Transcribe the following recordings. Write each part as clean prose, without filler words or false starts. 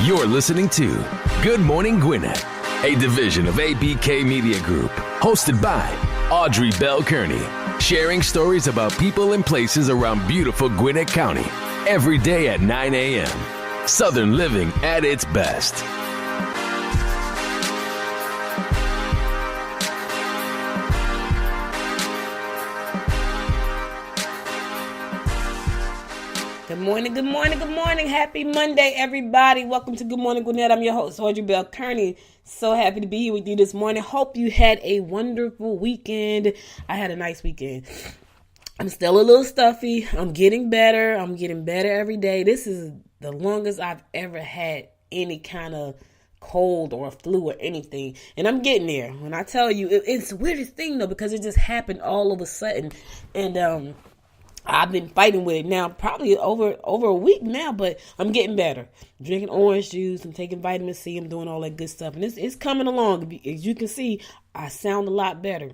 You're listening to Good Morning Gwinnett, a division of ABK Media Group, hosted by Audrey Bell Kearney, sharing stories about people and places around beautiful Gwinnett County every day at 9 a.m. Southern living at its best. Good morning, good morning, good morning. Happy Monday, everybody. Welcome to Good Morning Gwinnett. I'm your host, Audrey Bell Kearney. So happy to be here with you this morning. Hope you had a wonderful weekend. I had a nice weekend. I'm still a little stuffy. I'm getting better. I'm getting better every day. This is the longest I've ever had any kind of cold or flu or anything. And I'm getting there. When I tell you, it's the weirdest thing, though, because it just happened all of a sudden. And, I've been fighting with it now probably over a week now, but I'm getting better. Drinking orange juice, I'm taking vitamin C, I'm doing all that good stuff. And it's coming along. As you can see, I sound a lot better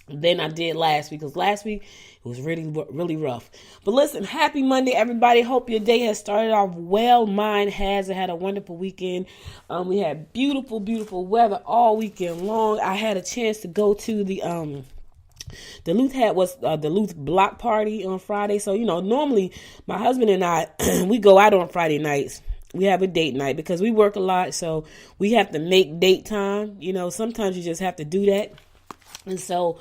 than I did last week, because last week it was really rough. But listen, happy Monday, everybody. Hope your day has started off well. Mine has. I had a wonderful weekend. We had beautiful, beautiful weather all weekend long. I had a chance to go to the Duluth block party on Friday. So, normally my husband and I, we go out on Friday nights. We have a date night because we work a lot. So we have to make date time. Sometimes you just have to do that. And so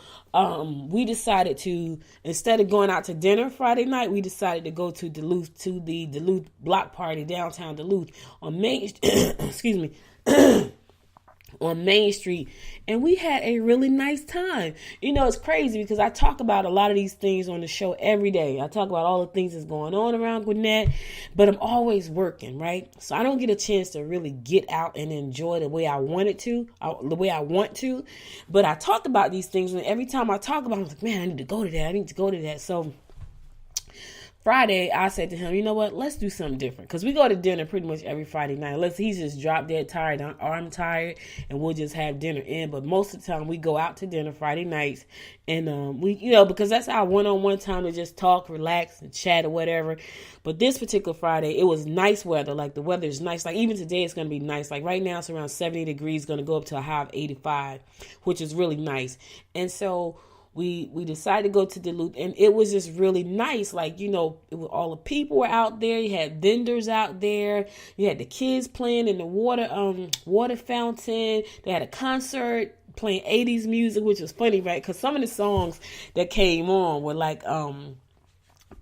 we decided to, instead of going out to dinner Friday night, we decided to go to Duluth, to the Duluth block party, downtown Duluth on Main, excuse me, on Main Street, and we had a really nice time. It's crazy because I talk about a lot of these things on the show every day. I talk about all the things that's going on around Gwinnett, but I'm always working, right? So I don't get a chance to really get out and enjoy the way I want to. But I talk about these things, and every time I talk about it, I'm like, man, I need to go to that. So Friday, I said to him, you know what, let's do something different. Because we go to dinner pretty much every Friday night. Unless he's just drop dead tired or I'm tired, and we'll just have dinner in. But most of the time, we go out to dinner Friday nights. And we, because that's our one-on-one time to just talk, relax, and chat or whatever. But this particular Friday, it was nice weather. Like, the weather is nice. Like, even today, it's going to be nice. Like, right now, it's around 70 degrees. Going to go up to a high of 85, which is really nice. And so we decided to go to Duluth, and it was just really nice. Like, all the people were out there. You had vendors out there. You had the kids playing in the water fountain. They had a concert playing 80s music, which was funny, right? Because some of the songs that came on were like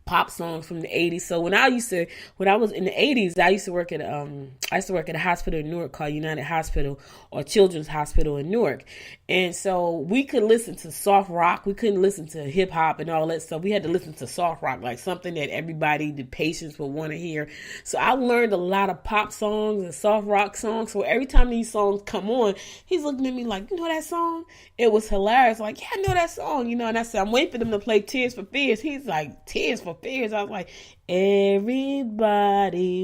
pop songs from the 80s. So when I was in the 80s, I used to work at a hospital in Newark called United Hospital, or Children's Hospital in Newark. And so we could listen to soft rock. We couldn't listen to hip hop and all that stuff. We had to listen to soft rock, like something that everybody, the patients, would want to hear. So I learned a lot of pop songs and soft rock songs. So every time these songs come on, he's looking at me like, you know that song? It was hilarious. Like, yeah, I know that song, And I said, I'm waiting for them to play Tears for Fears. He's like, Tears for Fears. I was like, everybody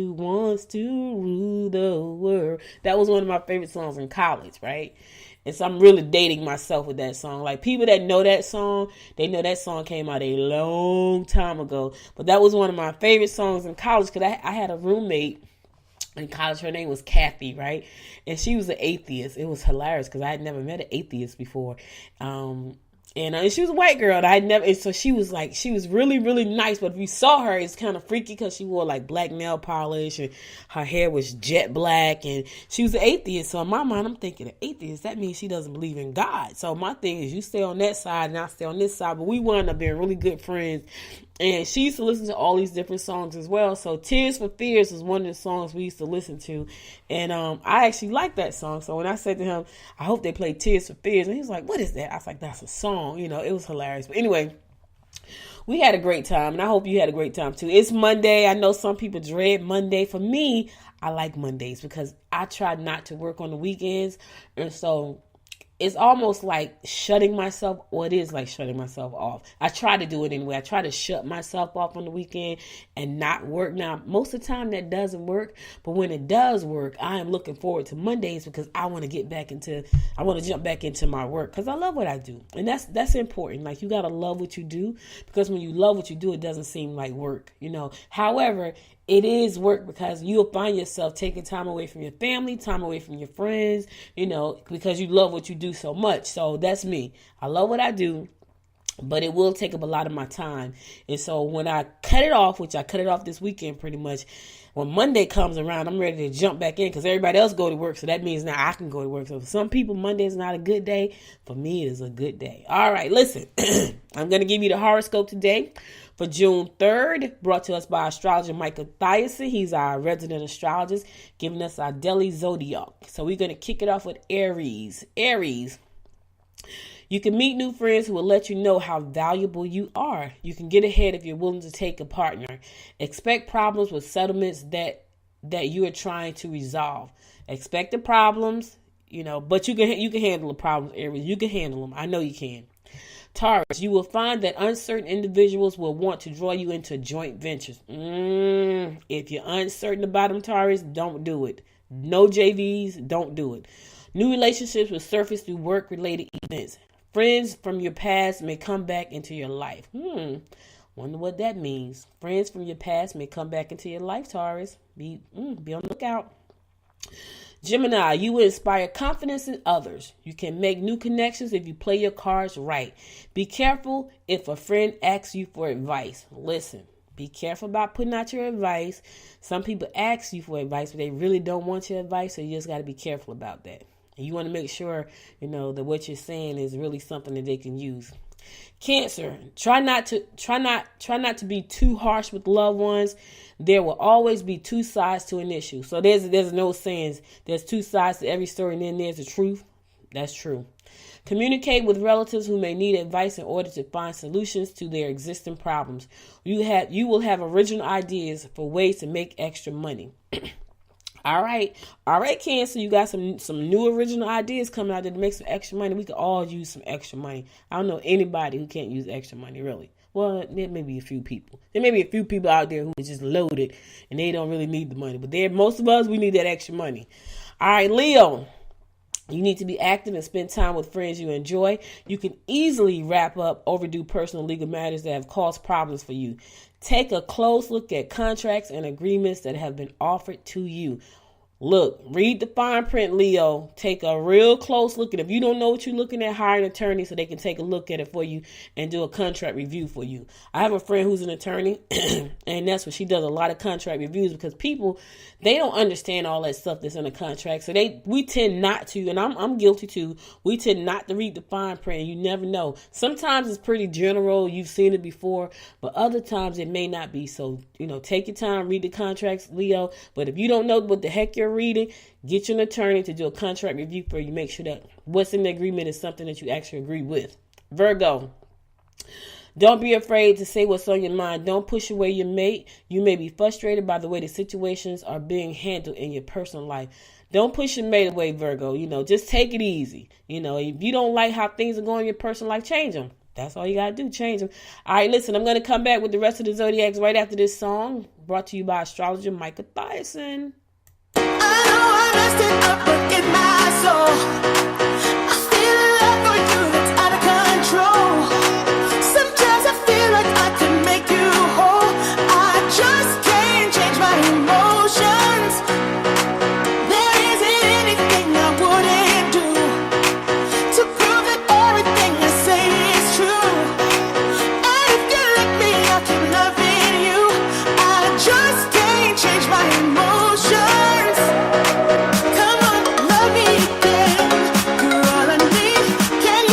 wants to rule the world. That was one of my favorite songs in college, right? And so I'm really dating myself with that song. Like, people that know that song, they know that song came out a long time ago. But that was one of my favorite songs in college, because I had a roommate in college. Her name was Kathy, right? And she was an atheist. It was hilarious because I had never met an atheist before. And she was a white girl. And so she was really, really nice. But if you saw her, it's kind of freaky because she wore like black nail polish and her hair was jet black, and she was an atheist. So in my mind, I'm thinking, an atheist, that means she doesn't believe in God. So my thing is, you stay on that side and I stay on this side. But we wound up being really good friends. And she used to listen to all these different songs as well. So Tears for Fears is one of the songs we used to listen to. And I actually liked that song. So when I said to him, I hope they play Tears for Fears, and he was like, what is that? I was like, that's a song. It was hilarious. But anyway, we had a great time, and I hope you had a great time too. It's Monday. I know some people dread Monday. For me, I like Mondays because I try not to work on the weekends. And so it's almost like shutting myself, or it is like shutting myself off. I try to do it anyway. I try to shut myself off on the weekend and not work. Now, most of the time that doesn't work, but when it does work, I am looking forward to Mondays because I want to jump back into my work because I love what I do. And that's important. Like, you got to love what you do, because when you love what you do, it doesn't seem like work, However, it is work because you'll find yourself taking time away from your family, time away from your friends, because you love what you do so much. So that's me. I love what I do, but it will take up a lot of my time. And so when I cut it off, which I cut it off this weekend pretty much, when Monday comes around, I'm ready to jump back in because everybody else go to work. So that means now I can go to work. So for some people, Monday is not a good day. For me, it is a good day. All right, listen, I'm going to give you the horoscope today for June 3rd, brought to us by astrologer Michael Thiason. He's our resident astrologist, giving us our daily zodiac. So we're going to kick it off with Aries. Aries. You can meet new friends who will let you know how valuable you are. You can get ahead if you're willing to take a partner. Expect problems with settlements that you are trying to resolve. Expect the problems, but you can handle the problems, Aries. You can handle them. I know you can. Taurus, you will find that uncertain individuals will want to draw you into joint ventures. If you're uncertain about them, Taurus, don't do it. No JVs, don't do it. New relationships will surface through work-related events. Friends from your past may come back into your life. Wonder what that means. Friends from your past may come back into your life, Taurus. Be on the lookout. Gemini, you will inspire confidence in others. You can make new connections if you play your cards right. Be careful if a friend asks you for advice. Listen, be careful about putting out your advice. Some people ask you for advice, but they really don't want your advice, so you just got to be careful about that. And you want to make sure, that what you're saying is really something that they can use. Cancer, try not to be too harsh with loved ones. There will always be two sides to an issue. So there's no sayings. There's two sides to every story, and then there's the truth. That's true. Communicate with relatives who may need advice in order to find solutions to their existing problems. You will have original ideas for ways to make extra money. All right, Cancer, you got some new original ideas coming out there to make some extra money. We could all use some extra money. I don't know anybody who can't use extra money, really. Well, there may be a few people. There may be a few people out there who are just loaded and they don't really need the money. But most of us, we need that extra money. All right, Leo, you need to be active and spend time with friends you enjoy. You can easily wrap up overdue personal legal matters that have caused problems for you. Take a close look at contracts and agreements that have been offered to you. Look, read the fine print, Leo. Take a real close look at it. If you don't know what you're looking at, hire an attorney so they can take a look at it for you and do a contract review for you. I have a friend who's an attorney, and that's what she does, a lot of contract reviews, because people, they don't understand all that stuff that's in a contract. So we tend not to, and I'm guilty too. We tend not to read the fine print, and you never know. Sometimes it's pretty general. You've seen it before, but other times it may not be. So, take your time, read the contracts, Leo. But if you don't know what the heck you're reading, get you an attorney to do a contract review for you. Make sure that what's in the agreement is something that you actually agree with. Virgo, don't be afraid to say what's on your mind. Don't push away your mate. You may be frustrated by the way the situations are being handled in your personal life. Don't push your mate away, Virgo. Just take it easy. If you don't like how things are going in your personal life, change them. That's all you got to do, change them. All right, listen, I'm going to come back with the rest of the Zodiacs right after this song, brought to you by astrologer Michael Thiason. I know I messed it up, but in my soul, I feel a love for you that's out of control. Sometimes I feel like I can make you whole. I just can't change my emotions. There isn't anything I wouldn't do to prove that everything I say is true. And if you let me, I'll keep loving you. I just can't change my emotions. Come on, love me again. You're all I need. Can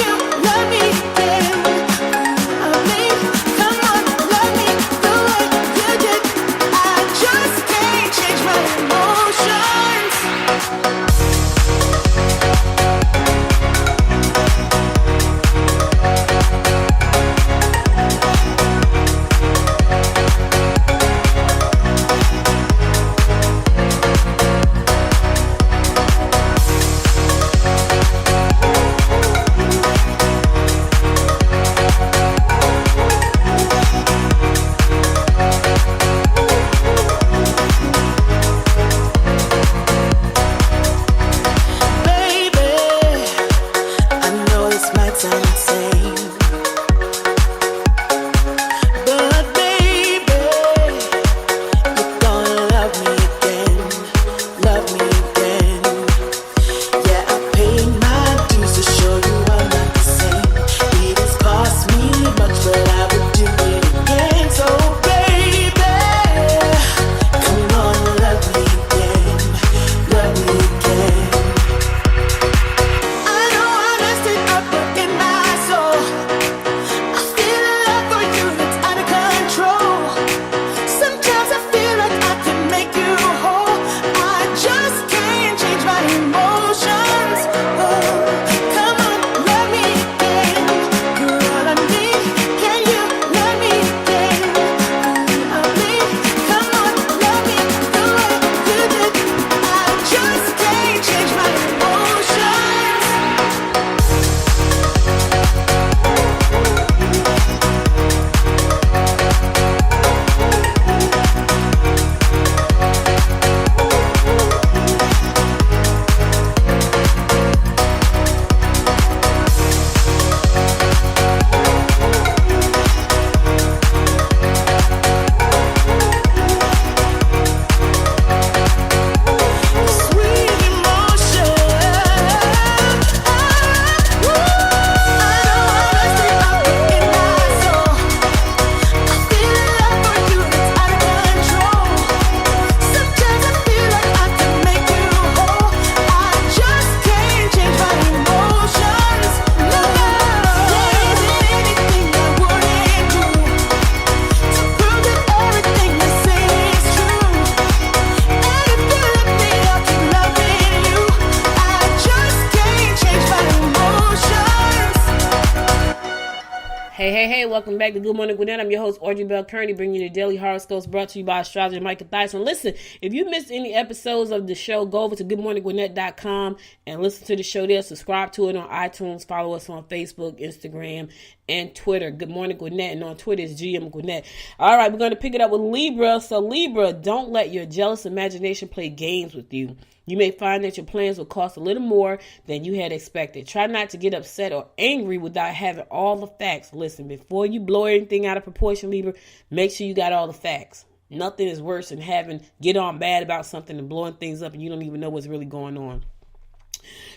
Hey, welcome back to Good Morning Gwinnett. I'm your host, Audrey Bell Kearney, bringing you the daily horoscopes brought to you by astrologer Michael Theisen. Listen, if you missed any episodes of the show, go over to goodmorninggwinnett.com and listen to the show there. Subscribe to it on iTunes. Follow us on Facebook, Instagram, and Twitter. Good Morning Gwinnett, and on Twitter is GM Gwinnett. All right, we're going to pick it up with Libra. So Libra, don't let your jealous imagination play games with you. You may find that your plans will cost a little more than you had expected. Try not to get upset or angry without having all the facts. Listen, before you blow anything out of proportion, Libra, make sure you got all the facts. Nothing is worse than get on bad about something and blowing things up and you don't even know what's really going on.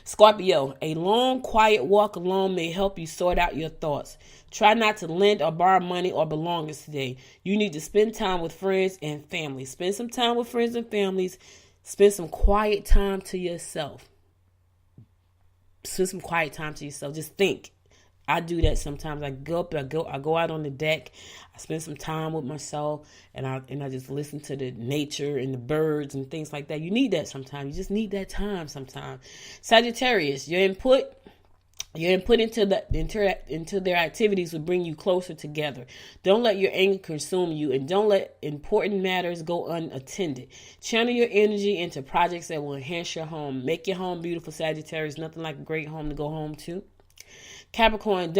Scorpio, a long, quiet walk alone may help you sort out your thoughts. Try not to lend or borrow money or belongings today. You need to spend time with friends and family. Spend some time with friends and families. Spend some quiet time to yourself. Spend some quiet time to yourself. Just think. I do that sometimes. I go out on the deck. I spend some time with myself, and I just listen to the nature and the birds and things like that. You need that sometimes. You just need that time sometimes. Sagittarius, your input into their activities will bring you closer together. Don't let your anger consume you, and don't let important matters go unattended. Channel your energy into projects that will enhance your home. Make your home beautiful, Sagittarius. Nothing like a great home to go home to. Capricorn,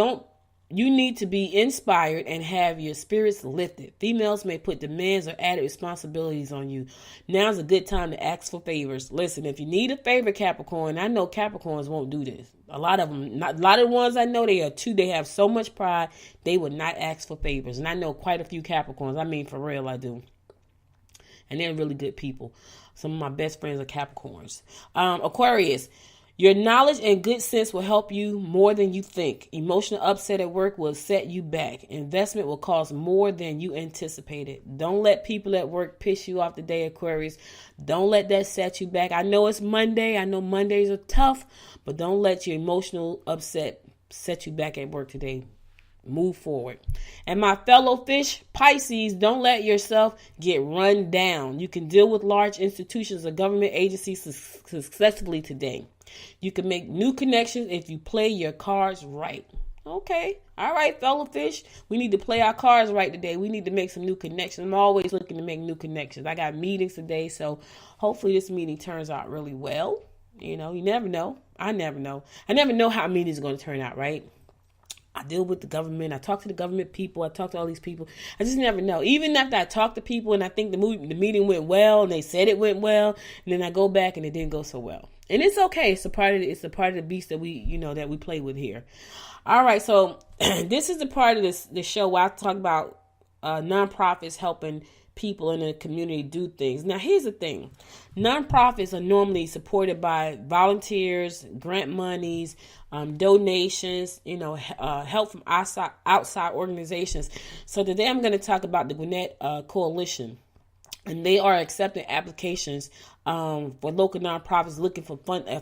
you need to be inspired and have your spirits lifted. Females may put demands or added responsibilities on you. Now's a good time to ask for favors. Listen, if you need a favor, Capricorn, I know Capricorns won't do this. A lot of the ones I know, they have so much pride, they would not ask for favors. And I know quite a few Capricorns. I mean, for real, I do. And they're really good people. Some of my best friends are Capricorns. Aquarius, your knowledge and good sense will help you more than you think. Emotional upset at work will set you back. Investment will cost more than you anticipated. Don't let people at work piss you off today, Aquarius. Don't let that set you back. I know it's Monday. I know Mondays are tough, but don't let your emotional upset set you back at work today. Move forward. And my fellow fish, Pisces, don't let yourself get run down. You can deal with large institutions or government agencies successfully today. You can make new connections if you play your cards right. Okay. All right, fellow fish. We need to play our cards right today. We need to make some new connections. I'm always looking to make new connections. I got meetings today, so hopefully this meeting turns out really well. You know, you never know. I never know. I never know how a meeting is going to turn out, right? I deal with the government. I talk to the government people. I talk to all these people. I just never know. Even after I talk to people and I think the meeting went well and they said it went well, and then I go back and it didn't go so well. And it's okay. It's a part of the beast that we play with here. All right. So this is the part of the show where I talk about nonprofits helping people in the community do things. Now, here's the thing. Nonprofits are normally supported by volunteers, grant monies, donations, help from outside organizations. So today I'm going to talk about the Gwinnett Coalition. And they are accepting applications for local nonprofits looking for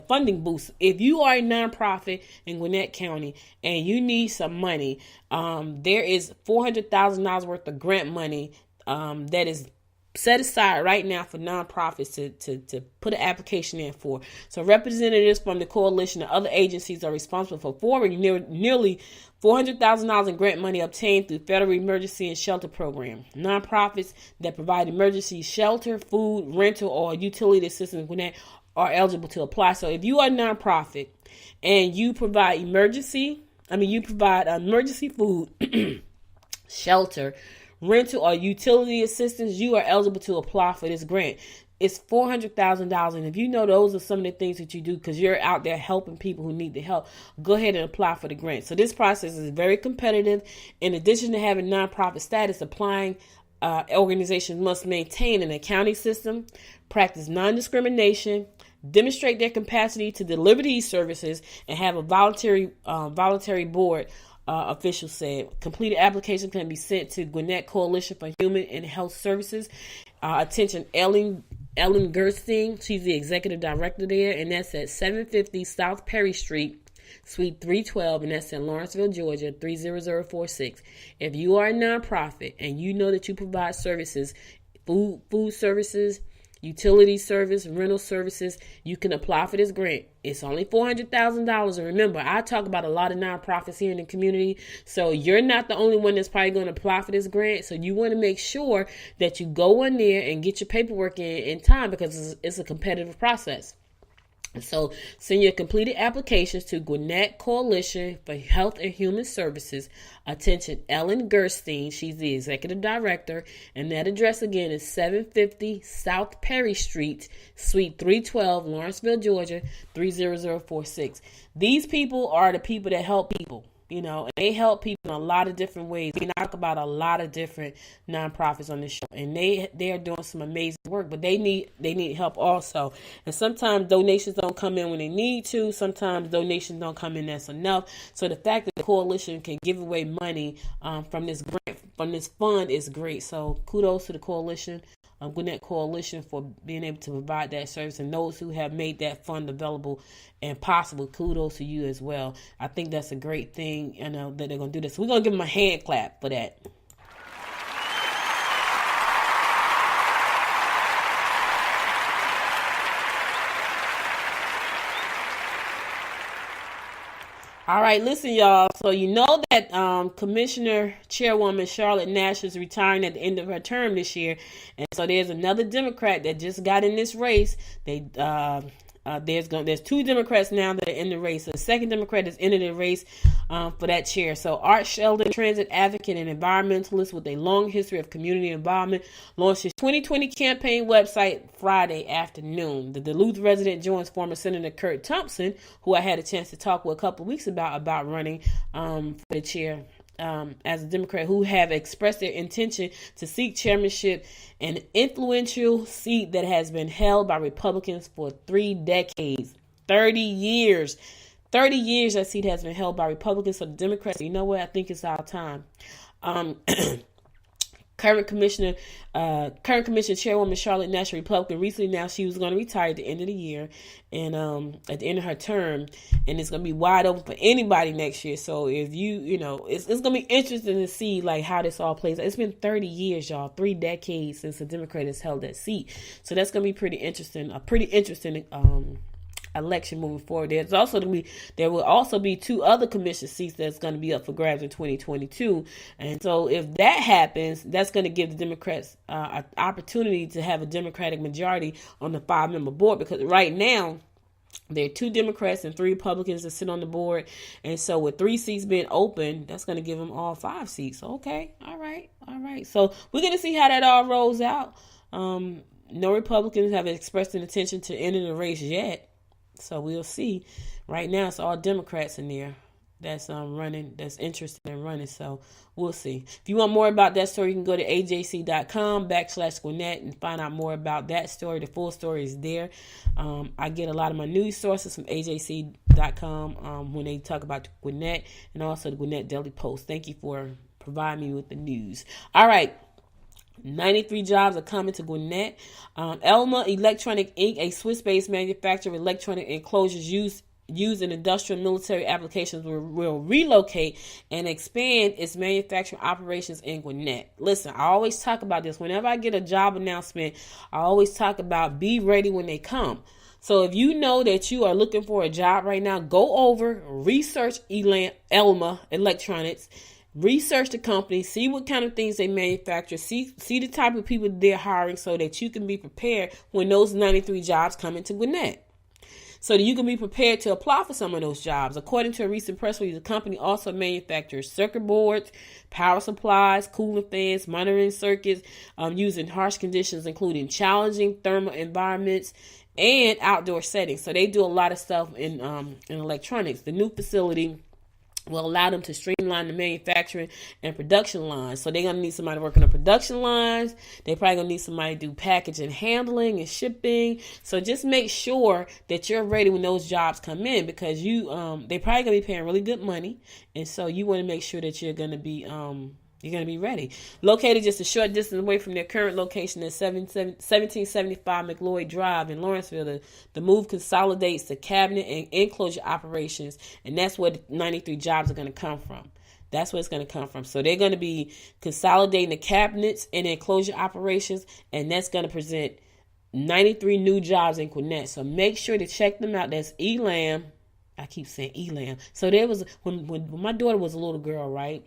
funding boosts. If you are a nonprofit in Gwinnett County and you need some money, there is $400,000 worth of grant money that is set aside right now for nonprofits to put an application in for. So representatives from the coalition and other agencies are responsible for forwarding nearly $400,000 in grant money obtained through Federal Emergency and Shelter Program. Nonprofits that provide emergency shelter, food, rental, or utility assistance in Gwinnett are eligible to apply. So if you are a nonprofit and you provide emergency food, shelter, rental, or utility assistance, you are eligible to apply for this grant. It's $400,000. And if you know those are some of the things that you do because you're out there helping people who need the help, go ahead and apply for the grant. So this process is very competitive. In addition to having nonprofit status, applying organizations must maintain an accounting system, practice non-discrimination, demonstrate their capacity to deliver these services, and have a voluntary board. Officials said completed application can be sent to Gwinnett Coalition for Human and Health Services. Attention, Elam Gerstein. She's the executive director there, and that's at 750 South Perry Street, Suite 312, and that's in Lawrenceville, Georgia, 30046. If you are a nonprofit and you know that you provide services, food services, utility service, rental services, you can apply for this grant. It's only $400,000. And remember, I talk about a lot of nonprofits here in the community. So you're not the only one that's probably going to apply for this grant. So you want to make sure that you go in there and get your paperwork in time, because it's a competitive process. So send your completed applications to Gwinnett Coalition for Health and Human Services. Attention, Ellen Gerstein. She's the executive director. And that address again is 750 South Perry Street, Suite 312, Lawrenceville, Georgia, 30046. These people are the people that help people. And they help people in a lot of different ways. We talk about a lot of different nonprofits on this show, and they are doing some amazing work, but they need help also. And sometimes donations don't come in when they need to. Sometimes donations don't come in that's enough. So the fact that the coalition can give away money from this grant, from this fund, is great. So kudos to the coalition. Gwinnett Coalition, for being able to provide that service, and those who have made that fund available and possible. Kudos to you as well. I think that's a great thing, that they're going to do this. We're going to give them a hand clap for that. All right, listen, y'all. So you know that Commissioner Chairwoman Charlotte Nash is retiring at the end of her term this year, and so there's another Democrat that just got in this race. There's two Democrats now that are in the race. So the second Democrat is entered the race for that chair. So Art Sheldon, transit advocate and environmentalist with a long history of community involvement, launched his 2020 campaign website Friday afternoon. The Duluth resident joins former Senator Kurt Thompson, who I had a chance to talk with a couple of weeks about running for the chair. As a Democrat, who have expressed their intention to seek chairmanship, an influential seat that has been held by Republicans for 3 decades. 30 years that seat has been held by Republicans. So the Democrats, you know what, I think it's our time. Current Commission Chairwoman Charlotte Nash, Republican, recently announced she was going to retire at the end of the year, and at the end of her term, and it's going to be wide open for anybody next year. So if it's going to be interesting to see like how this all plays out. It's been 30 years, y'all, 3 decades since a Democrat has held that seat. So that's going to be pretty interesting. A pretty interesting election moving forward. There will also be 2 other commission seats that's going to be up for grabs in 2022. And so if that happens, that's going to give the Democrats an opportunity to have a Democratic majority on the 5-member board, because right now there are 2 Democrats and 3 Republicans that sit on the board. And so with 3 seats being open, that's going to give them all 5 seats. Okay. All right. So we're going to see how that all rolls out. No Republicans have expressed an intention to enter the race yet. So we'll see. Right now, it's all Democrats in there that's running, that's interested in running. So we'll see. If you want more about that story, you can go to ajc.com/Gwinnett and find out more about that story. The full story is there. I get a lot of my news sources from ajc.com when they talk about Gwinnett, and also the Gwinnett Daily Post. Thank you for providing me with the news. All right. 93 jobs are coming to Gwinnett. Elam Electronic Inc., a Swiss-based manufacturer of electronic enclosures used in industrial and military applications, will relocate and expand its manufacturing operations in Gwinnett. Listen, I always talk about this. Whenever I get a job announcement, I always talk about be ready when they come. So if you know that you are looking for a job right now, go over, research Elam Electronics. Research the company, see what kind of things they manufacture, see the type of people they're hiring, so that you can be prepared when those 93 jobs come into Gwinnett. So that you can be prepared to apply for some of those jobs. According to a recent press release, the company also manufactures circuit boards, power supplies, cooling fans, monitoring circuits used in harsh conditions, including challenging thermal environments and outdoor settings. So they do a lot of stuff in electronics. The new facility will allow them to streamline the manufacturing and production lines. So they're going to need somebody working on production lines. They're probably going to need somebody to do packaging, handling, and shipping. So just make sure that you're ready when those jobs come in, because they're probably going to be paying really good money. And so you want to make sure that you're going to be ready. Located just a short distance away from their current location at 1775 McLeod Drive in Lawrenceville, the move consolidates the cabinet and enclosure operations, and that's where the 93 jobs are going to come from. That's where it's going to come from. So they're going to be consolidating the cabinets and enclosure operations, and that's going to present 93 new jobs in Gwinnett. So make sure to check them out. That's Elam. I keep saying Elam. So there was, when my daughter was a little girl, right?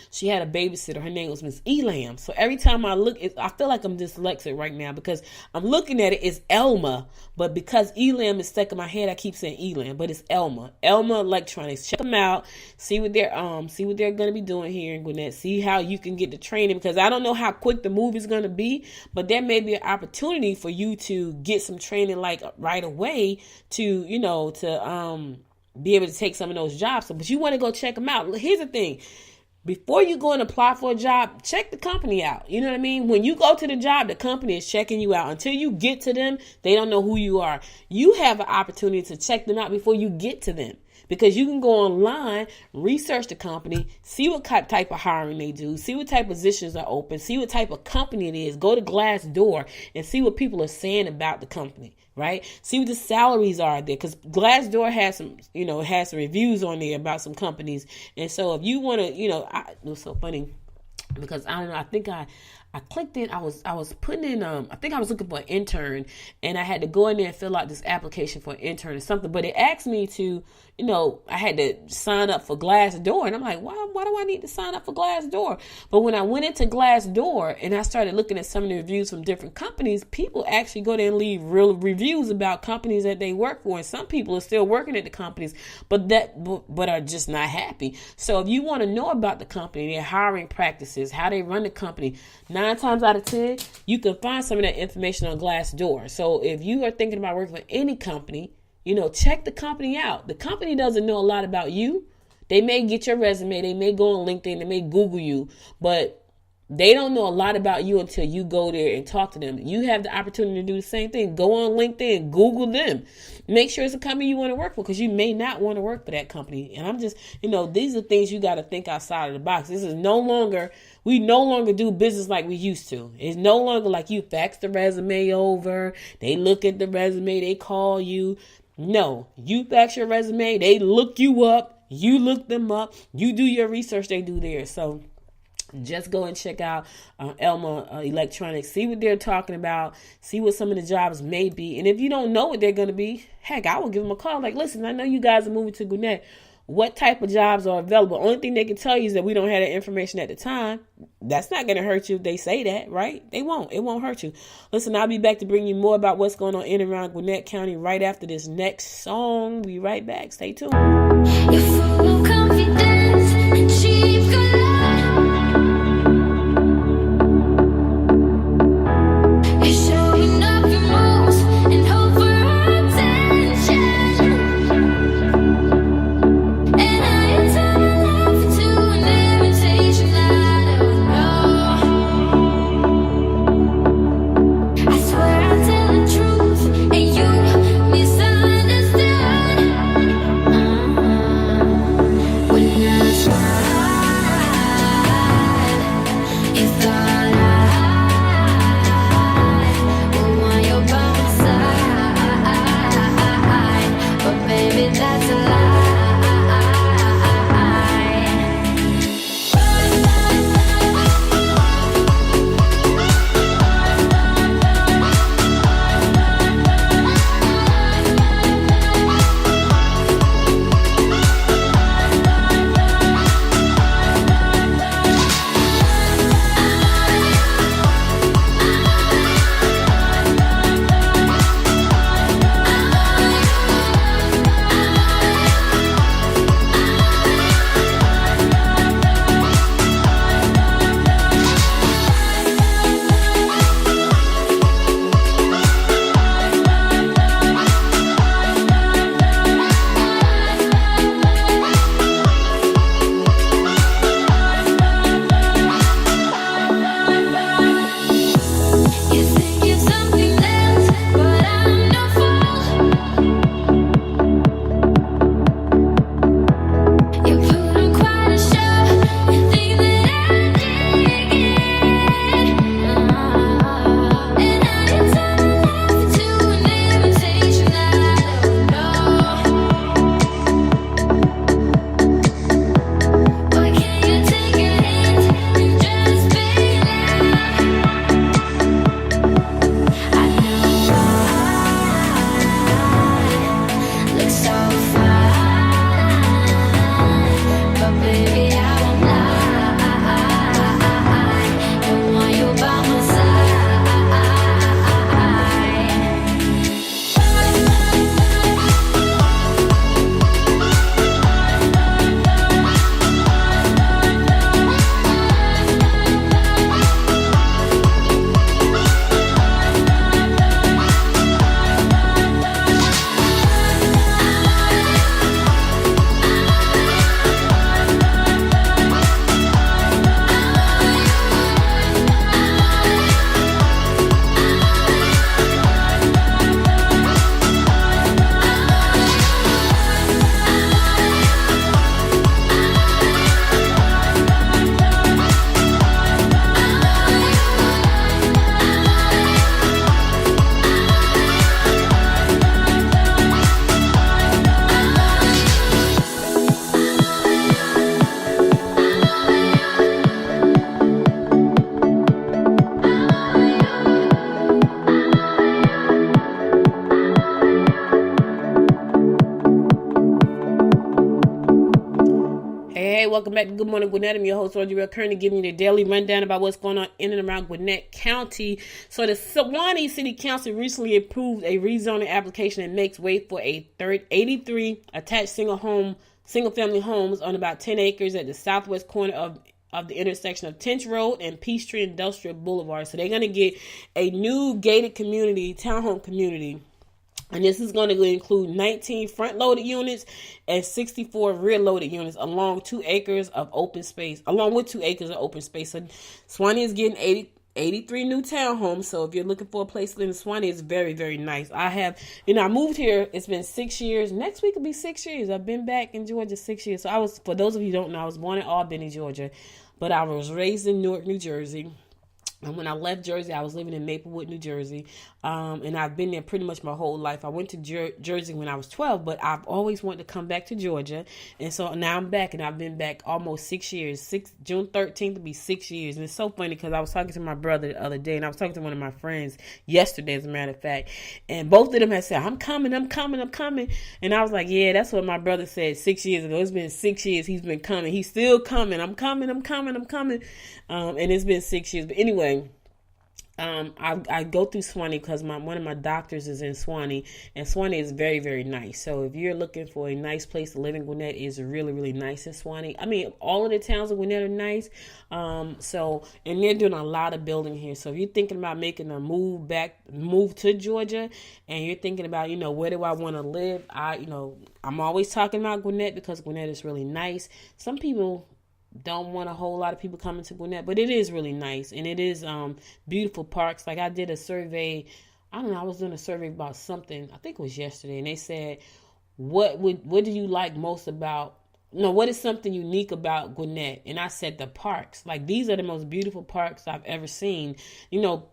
She had a babysitter. Her name was Miss Elam. So every time I look, I feel like I'm dyslexic right now because I'm looking at it. It's Elma, but because Elam is stuck in my head, I keep saying Elam, but it's Elma. Elma Electronics. Check them out. See what they're going to be doing here in Gwinnett. See how you can get the training, because I don't know how quick the move is going to be, but there may be an opportunity for you to get some training like right away to be able to take some of those jobs. But you want to go check them out. Here's the thing. Before you go and apply for a job, check the company out. You know what I mean? When you go to the job, the company is checking you out. Until you get to them, they don't know who you are. You have an opportunity to check them out before you get to them. Because you can go online, research the company, see what type of hiring they do, see what type of positions are open, see what type of company it is. Go to Glassdoor and see what people are saying about the company, right? See what the salaries are there, because Glassdoor has some reviews on there about some companies. And so if you want to, it was so funny because I don't know, I think I clicked in. I was putting in, I think I was looking for an intern, and I had to go in there and fill out this application for an intern or something. But it asked me to, I had to sign up for Glassdoor. And I'm like, why do I need to sign up for Glassdoor? But when I went into Glassdoor and I started looking at some of the reviews from different companies, people actually go there and leave real reviews about companies that they work for. And some people are still working at the companies, but are just not happy. So if you want to know about the company, their hiring practices, how they run the company, 9 times out of 10, you can find some of that information on Glassdoor. So if you are thinking about working for any company, check the company out. The company doesn't know a lot about you. They may get your resume. They may go on LinkedIn. They may Google you, but they don't know a lot about you until you go there and talk to them. You have the opportunity to do the same thing. Go on LinkedIn, Google them. Make sure it's a company you want to work for, because you may not want to work for that company. And I'm just, these are things you got to think outside of the box. We no longer do business like we used to. It's no longer like you fax the resume over. They look at the resume. They call you. No, you fax your resume. They look you up. You look them up. You do your research. They do theirs. So just go and check out Elma Electronics. See what they're talking about. See what some of the jobs may be. And if you don't know what they're going to be, heck, I will give them a call. Like, listen, I know you guys are moving to Gwinnett. What type of jobs are available? Only thing they can tell you is that we don't have that information at the time. That's not going to hurt you if they say that, right? They won't. It won't hurt you. Listen, I'll be back to bring you more about what's going on in and around Gwinnett County right after this next song. Be right back. Stay tuned. You're full of confidence and cheap galore. You're showing off your moves and hope for attention. And I turn my life into an imitation I don't know. I swear I'll tell the truth and you misunderstood. When I smile welcome back to Good Morning Gwinnett. I'm your host, Audrey Bell, currently giving you the daily rundown about what's going on in and around Gwinnett County. So the Suwanee City Council recently approved a rezoning application that makes way for a 83 attached single-family homes on about 10 acres at the southwest corner of the intersection of Tench Road and Peachtree Industrial Boulevard. So they're going to get a new gated community, townhome community. And this is going to include 19 front-loaded units and 64 rear-loaded units along with 2 acres of open space. So Suwanee is getting 83 new townhomes. So if you're looking for a place to live in Suwanee, it's very, very nice. I moved here. It's been 6 years. Next week will be 6 years. I've been back in Georgia 6 years. So for those of you who don't know, I was born in Albany, Georgia, but I was raised in Newark, New Jersey. And when I left Jersey, I was living in Maplewood, New Jersey, and I've been there pretty much my whole life. I went to Jersey when I was 12, but I've always wanted to come back to Georgia, and so now I'm back, and I've been back almost 6 years. June 13th will be 6 years, and it's so funny because I was talking to my brother the other day, and I was talking to one of my friends yesterday, as a matter of fact, and both of them had said, I'm coming, and I was like, yeah, that's what my brother said 6 years ago. It's been 6 years he's been coming. He's still coming. I'm coming, and it's been 6 years, but anyway. I go through Suwanee because one of my doctors is in Suwanee, and Suwanee is very, very nice. So if you're looking for a nice place to live in Gwinnett, is really, really nice in Suwanee. I mean, all of the towns in Gwinnett are nice. And they're doing a lot of building here. So if you're thinking about making a move to Georgia, and you're thinking about, where do I want to live? I'm always talking about Gwinnett because Gwinnett is really nice. Some people don't want a whole lot of people coming to Gwinnett, but it is really nice, and it is beautiful parks. Like I did a survey, I was doing a survey about something, I think it was yesterday, and they said, what do you like most about, what is something unique about Gwinnett? And I said the parks. Like, these are the most beautiful parks I've ever seen,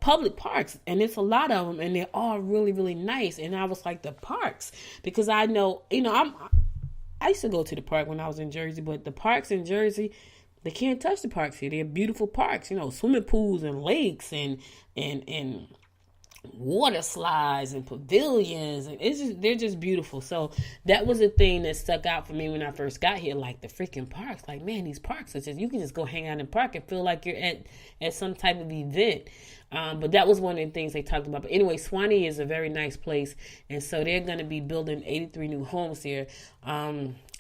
public parks, and it's a lot of them, and they're all really, really nice. And I was like, the parks, because I know, I used to go to the park when I was in Jersey, but the parks in Jersey, they can't touch the parks here. They're beautiful parks, swimming pools and lakes and water slides and pavilions, and they're just beautiful. So that was a thing that stuck out for me when I first got here, like the freaking parks. Like, man, these parks are just, you can just go hang out in the park and feel like you're at some type of event. But that was one of the things they talked about. But anyway, Suwanee is a very nice place, and so they're going to be building 83 new homes here.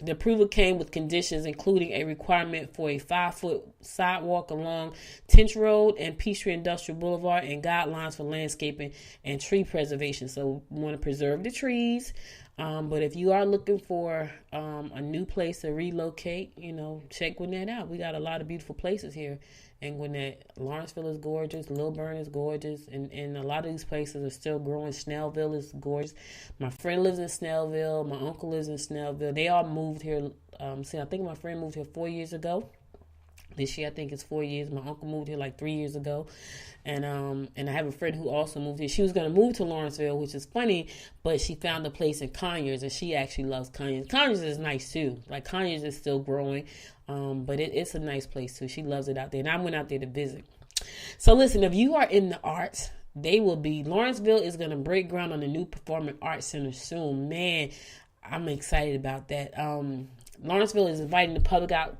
The approval came with conditions, including a requirement for a 5-foot sidewalk along Tench Road and Peachtree Industrial Boulevard, and guidelines for landscaping and tree preservation. So we want to preserve the trees. But if you are looking for a new place to relocate, check Gwinnett out. We got a lot of beautiful places here in Gwinnett. Lawrenceville is gorgeous. Lilburn is gorgeous. And a lot of these places are still growing. Snellville is gorgeous. My friend lives in Snellville. My uncle lives in Snellville. They all moved here. I think my friend moved here 4 years ago. This year, I think it's 4 years. My uncle moved here like 3 years ago. And I have a friend who also moved here. She was going to move to Lawrenceville, which is funny, but she found a place in Conyers, and she actually loves Conyers. Conyers is nice, too. Like, Conyers is still growing, but it's a nice place, too. She loves it out there, and I went out there to visit. So, listen, if you are in the arts, Lawrenceville is going to break ground on the new Performing Arts Center soon. Man, I'm excited about that. Lawrenceville is inviting the public out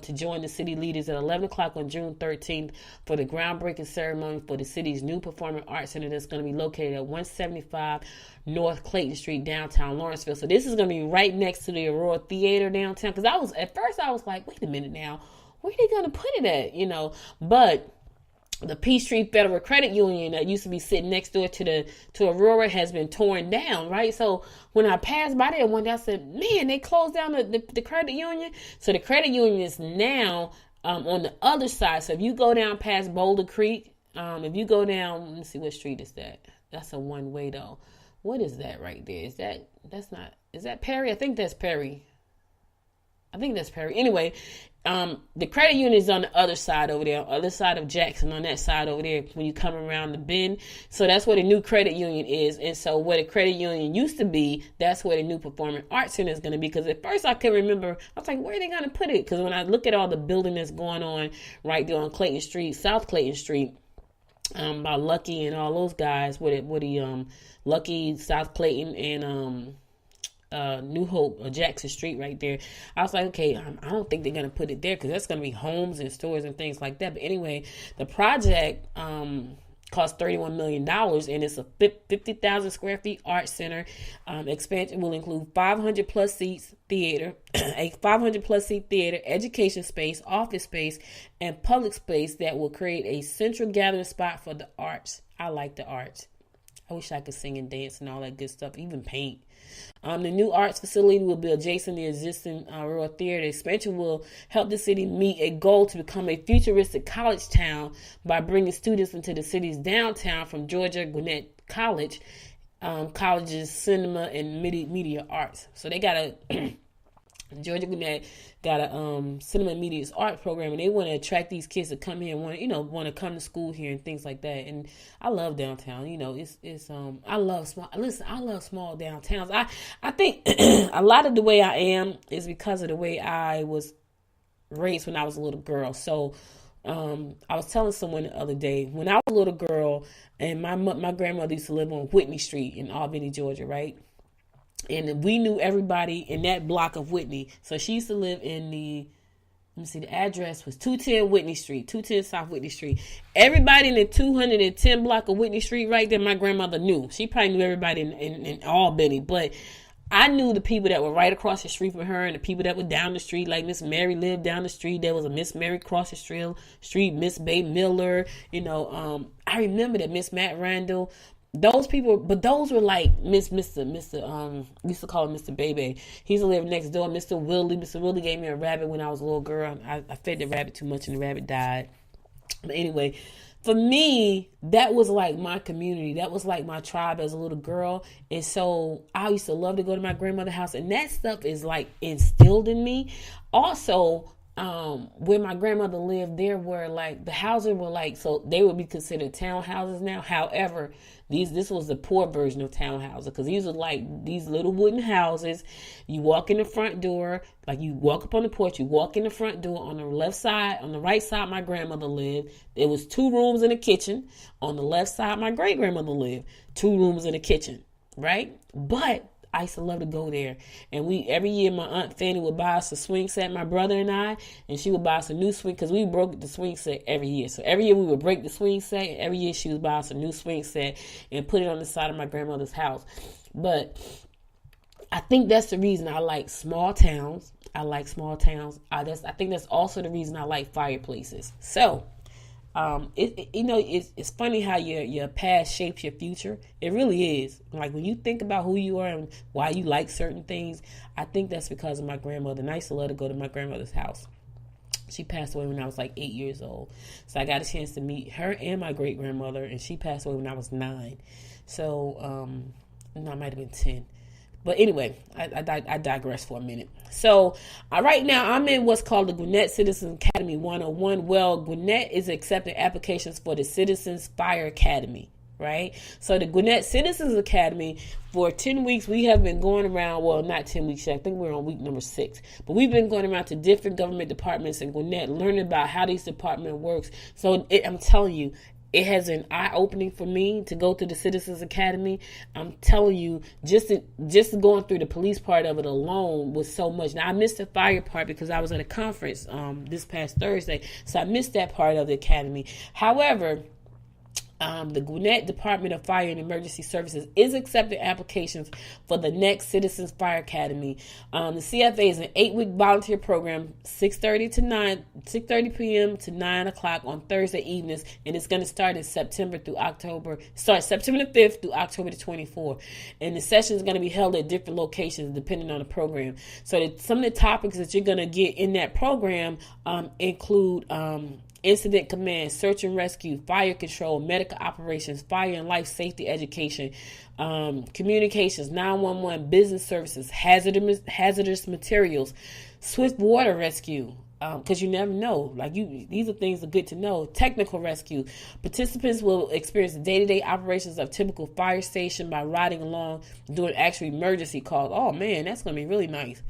to join the city leaders at 11 o'clock on June 13th for the groundbreaking ceremony for the city's new Performing Arts Center that's going to be located at 175 North Clayton Street, downtown Lawrenceville. So this is going to be right next to the Aurora Theater downtown. Because at first I was like, wait a minute now, where are they going to put it at? But the Peachtree Federal Credit Union that used to be sitting next door to Aurora has been torn down, right? So when I passed by there one day, I said, man, they closed down the credit union. So the credit union is now on the other side. So if you go down past Boulder Creek, if you go down, let me see, what street is that? That's a one-way, though. What is that right there? Is that Perry? I think that's Perry. Anyway, the credit union is on the other side over there, other side of Jackson, on that side over there when you come around the bend. So that's where the new credit union is. And so where the credit union used to be, that's where the new Performing Arts Center is going to be. Because at first I couldn't remember. I was like, where are they going to put it? Because when I look at all the building that's going on right there on Clayton Street, South Clayton Street, by Lucky and all those guys, Lucky, South Clayton, and New Hope or Jackson Street right there. I was like, okay, I don't think they're going to put it there because that's going to be homes and stores and things like that. But anyway, the project cost $31 million, and it's a 50,000 square feet art center. Expansion will include 500 plus seats theater, a 500 plus seat theater, education space, office space, and public space that will create a central gathering spot for the arts. I like the arts. I wish I could sing and dance and all that good stuff, even paint. The new arts facility will be adjacent to the existing Royal Theater. The expansion will help the city meet a goal to become a futuristic college town by bringing students into the city's downtown from Georgia Gwinnett College, college's cinema and media arts. So they got a Georgia Gwinnett got a cinema and media art program, and they want to attract these kids to come here and want to come to school here and things like that. And I love downtown. I love small downtowns. I think a lot of the way I am is because of the way I was raised when I was a little girl. So I was telling someone the other day, when I was a little girl, and my grandmother used to live on Whitney Street in Albany, Georgia, right? And we knew everybody in that block of Whitney. So she used to live in the address was 210 Whitney Street, 210 South Whitney Street. Everybody in the 210 block of Whitney Street right there, my grandmother knew. She probably knew everybody in Albany. But I knew the people that were right across the street from her and the people that were down the street. Like Miss Mary lived down the street. There was a Miss Mary across the street, Miss Bay Miller. I remember that Miss Matt Randall. Those people, but those were like we used to call him Mr. Baby. He used to live next door. Mr. Willie. Mr. Willie gave me a rabbit when I was a little girl. I fed the rabbit too much and the rabbit died. But anyway, for me, that was like my community. That was like my tribe as a little girl. And so I used to love to go to my grandmother's house, and that stuff is like instilled in me. Also, where my grandmother lived, there were like the houses were like, so they would be considered townhouses now. However, this was the poor version of townhouses, because these were like these little wooden houses. You walk in the front door, like you walk up on the porch, you walk in the front door. On the left side, on the right side, my grandmother lived. There was 2 rooms and a kitchen. On the left side, my great grandmother lived. 2 rooms and a kitchen, right? But I used to love to go there. And every year my Aunt Fanny would buy us a swing set, my brother and I, and she would buy us a new swing, because we broke the swing set every year. So every year we would break the swing set, and every year she would buy us a new swing set and put it on the side of my grandmother's house. But I think that's the reason I like small towns. I think that's also the reason I like fireplaces. So it's funny how your past shapes your future. It really is. Like when you think about who you are and why you like certain things, I think that's because of my grandmother. And I used to love to go to my grandmother's house. She passed away when I was like 8 years old. So I got a chance to meet her and my great grandmother, and she passed away when I was 9. So I might have been 10. But anyway, I digress for a minute. So right now I'm in what's called the Gwinnett Citizens Academy 101. Well, Gwinnett is accepting applications for the Citizens Fire Academy, right? So the Gwinnett Citizens Academy, for 10 weeks, we have been going around, well, not 10 weeks yet. I think we're on week number 6. But we've been going around to different government departments in Gwinnett, learning about how these department works. So I'm telling you, it has an eye-opening for me to go to the Citizens Academy. I'm telling you, just going through the police part of it alone was so much. Now, I missed the fire part because I was at a conference this past Thursday, so I missed that part of the academy. However, the Gwinnett Department of Fire and Emergency Services is accepting applications for the next Citizens Fire Academy. The CFA is an 8-week volunteer program, 6:30 p.m. to 9 o'clock on Thursday evenings, and it's going to start in September the 5th through October the 24th. And the session is going to be held at different locations depending on the program. So some of the topics that you're going to get in that program include incident command, search and rescue, fire control, medical operations, fire and life safety education, communications, 911, business services, hazardous materials, swift water rescue, because you never know. These are things that are good to know. Technical rescue. Participants will experience the day-to-day operations of typical fire station by riding along, doing actual emergency calls. Oh man, that's going to be really nice.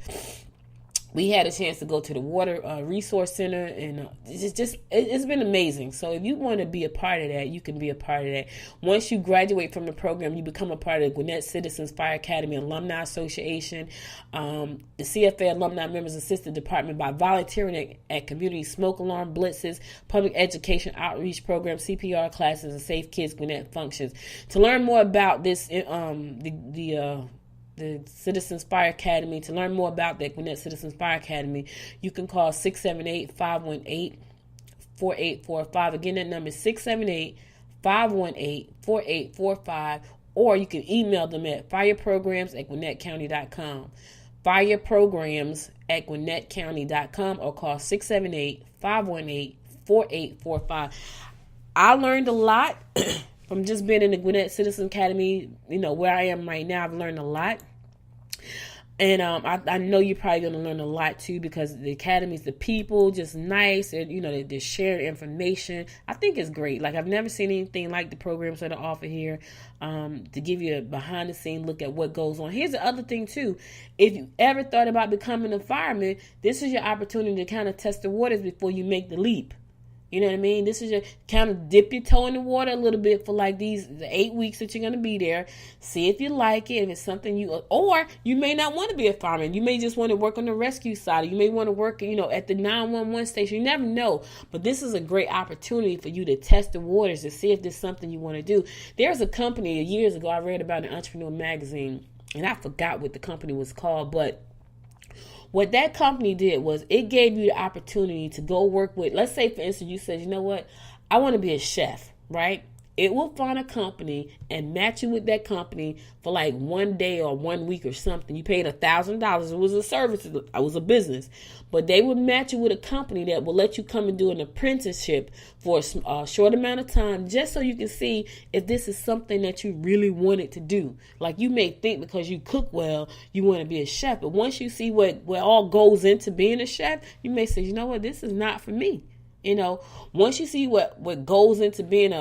we had a chance to go to the Water Resource Center, and it's been amazing. So if you want to be a part of that, you can be a part of that. Once you graduate from the program, you become a part of the Gwinnett Citizens Fire Academy Alumni Association. The CFA alumni members assist the department by volunteering at community smoke alarm blitzes, public education outreach programs, CPR classes, and Safe Kids Gwinnett functions. To learn more about this, the Citizens Fire Academy, to learn more about that Gwinnett Citizens Fire Academy, you can call 678-518-4845. Again, that number is 678-518-4845, or you can email them at fireprograms@gwinnettcounty.com. fireprograms@gwinnettcounty.com, or call 678-518-4845. I learned a lot from just being in the Gwinnett Citizen Academy. Where I am right now, I've learned a lot. And I know you're probably going to learn a lot too, because the academy's the people just nice, and they're sharing information. I think it's great. Like, I've never seen anything like the programs that are offered here, to give you a behind the scene look at what goes on. Here's the other thing too. If you ever thought about becoming a fireman, this is your opportunity to kind of test the waters before you make the leap. You know what I mean? This is your kind of dip your toe in the water a little bit for like the 8 weeks that you're going to be there. See if you like it. If it's something or you may not want to be a fireman. You may just want to work on the rescue side. You may want to work, at the 911 station. You never know. But this is a great opportunity for you to test the waters to see if there's something you want to do. There's a company years ago I read about in Entrepreneur Magazine, and I forgot what the company was called, but what that company did was it gave you the opportunity to go work with, let's say, for instance, you said, you know what, I want to be a chef, right? It will find a company and match you with that company for like 1 day or 1 week or something. You paid $1,000. It was a service. It was a business. But they would match you with a company that will let you come and do an apprenticeship for a short amount of time, just so you can see if this is something that you really wanted to do. Like, you may think because you cook well, you want to be a chef. But once you see what all goes into being a chef, you may say, you know what, this is not for me. Once you see what goes into being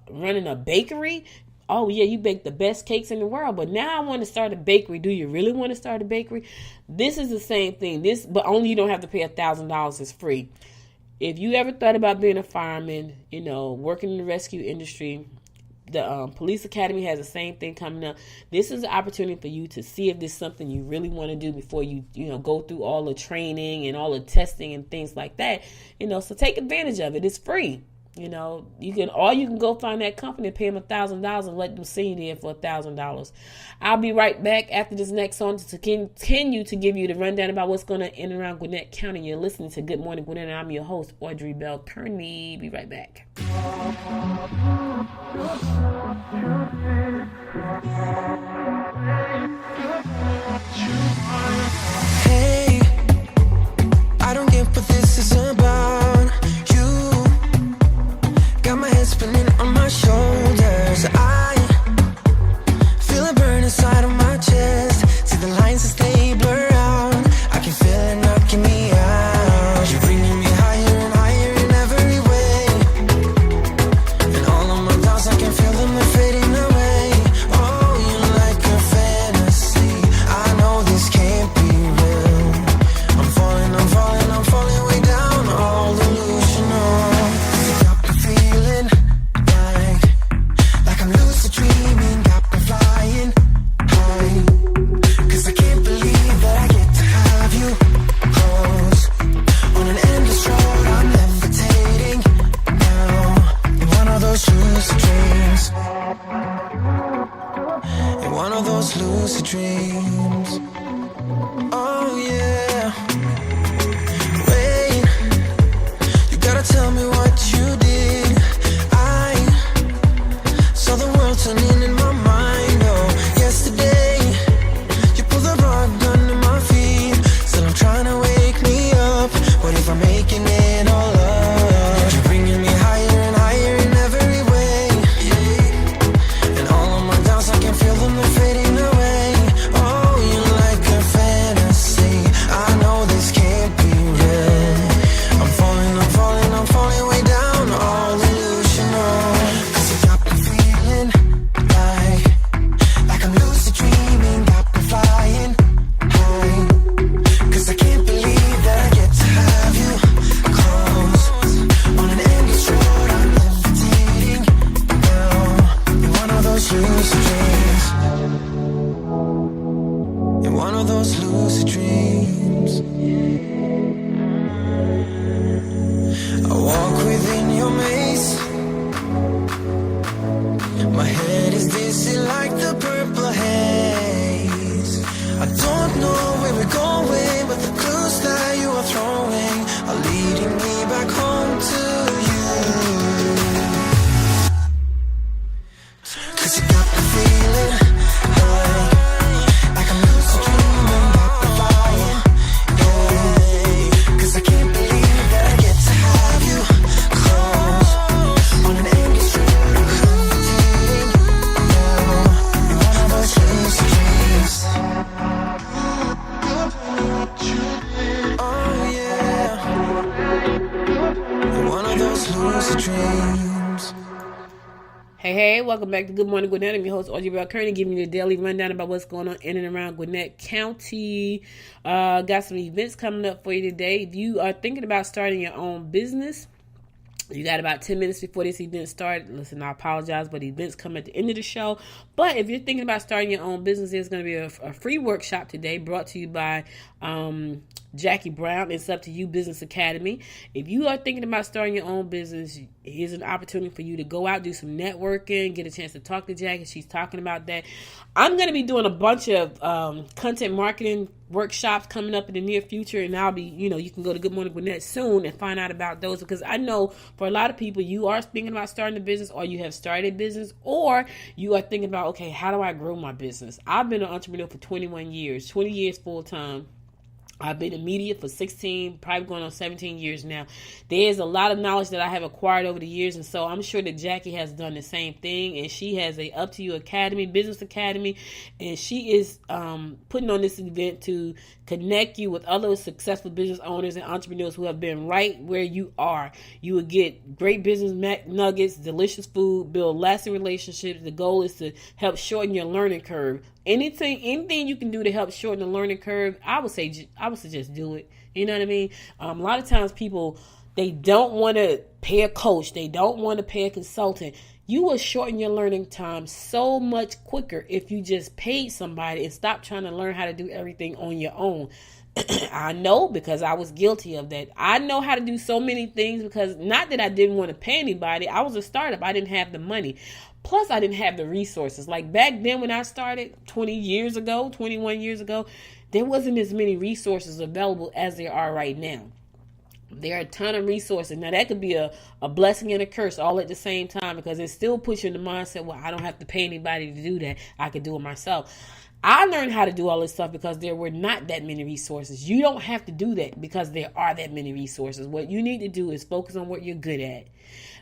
running a bakery, oh yeah, you bake the best cakes in the world, but now I want to start a bakery. Do you really want to start a bakery? This is the same thing. But only you don't have to pay $1,000. It's free. If you ever thought about being a fireman, working in the rescue industry, the police academy has the same thing coming up. This is an opportunity for you to see if this is something you really want to do before you go through all the training and all the testing and things like that. So take advantage of it. It's free. You can go find that company and pay them $1,000 and let them see you there for $1,000. I'll be right back after this next song to continue to give you the rundown about what's going on in and around Gwinnett County. You're listening to Good Morning Gwinnett, and I'm your host, Audrey Bell Kearney. Be right back. Hey, I don't get what this is about. You got my head spinning on my shoulders. I feel it burn inside of my chest. See the lines as they blur out. I can feel it knocking me out. You're bringing me higher and higher in every way. And all of my doubts, I can feel them, they're fading away. Oh, you're like a fantasy. I know this can't be real. I'm falling way down. All delusional. You got me feeling like I'm lucid dreaming. Got me flying high. 'Cause I can't believe that I get to have you close. On an endless road, I'm levitating now. In one of those lucid dreams. In one of those lucid dreams. Oh yeah. Wait, you gotta tell me what you did. I saw the world turning in my mind. Oh, yesterday you pulled the rug under my feet. Still I'm trying to wake me up. What if I'm making it all up? You're bringing me higher and higher in every way. And all of my doubts, I can feel them, they're fading away. Oh, you're like a fantasy. I know this can't be real. I'm falling way down. All delusional. 'Cause you got me feeling lucid dreams. In one of those lucid dreams, I walk within your maze. My head is dizzy like the purple haze. I don't know where we're going, but the clues that you are throwing are leading me back home to you. 'Cause you got the feeling, like I'm lucid dreaming about the fire. Yeah, 'cause I can't believe that I get to have you close on an endless string of levitating. In one of those lucid dreams. Oh yeah, in one of those lucid dreams. Hey, welcome back to Good Morning Gwinnett. I'm your host, Audrey Bell Kearney, giving you a daily rundown about what's going on in and around Gwinnett County. Got some events coming up for you today. If you are thinking about starting your own business, you got about 10 minutes before this event starts. Listen, I apologize, but events come at the end of the show. But if you're thinking about starting your own business, there's going to be a free workshop today brought to you by Jackie Brown. It's Up to You Business Academy. If you are thinking about starting your own business, here's an opportunity for you to go out, do some networking, get a chance to talk to Jackie. She's talking about that. I'm going to be doing a bunch of content marketing workshops coming up in the near future, and I'll be, you can go to Good Morning Gwinnett soon and find out about those, because I know for a lot of people, you are thinking about starting a business, or you have started a business, or you are thinking about, okay, how do I grow my business? I've been an entrepreneur for 21 years, 20 years full time. I've been in media for 16, probably going on 17 years now. There's a lot of knowledge that I have acquired over the years, and so I'm sure that Jackie has done the same thing, and she has a Up to You Academy, Business Academy, and she is putting on this event to connect you with other successful business owners and entrepreneurs who have been right where you are. You will get great business nuggets, delicious food, build lasting relationships. The goal is to help shorten your learning curve. Anything you can do to help shorten the learning curve, I would suggest do it. You know what I mean? A lot of times people, they don't want to pay a coach. They don't want to pay a consultant. You will shorten your learning time so much quicker if you just paid somebody and stop trying to learn how to do everything on your own. I know, because I was guilty of that. I know how to do so many things, because not that I didn't want to pay anybody. I was a startup. I didn't have the money. Plus, I didn't have the resources. Like back then when I started 21 years ago, there wasn't as many resources available as there are right now. There are a ton of resources. Now, that could be a blessing and a curse all at the same time, because it still puts you in the mindset, well, I don't have to pay anybody to do that. I could do it myself. I learned how to do all this stuff because there were not that many resources. You don't have to do that because there are that many resources. What you need to do is focus on what you're good at.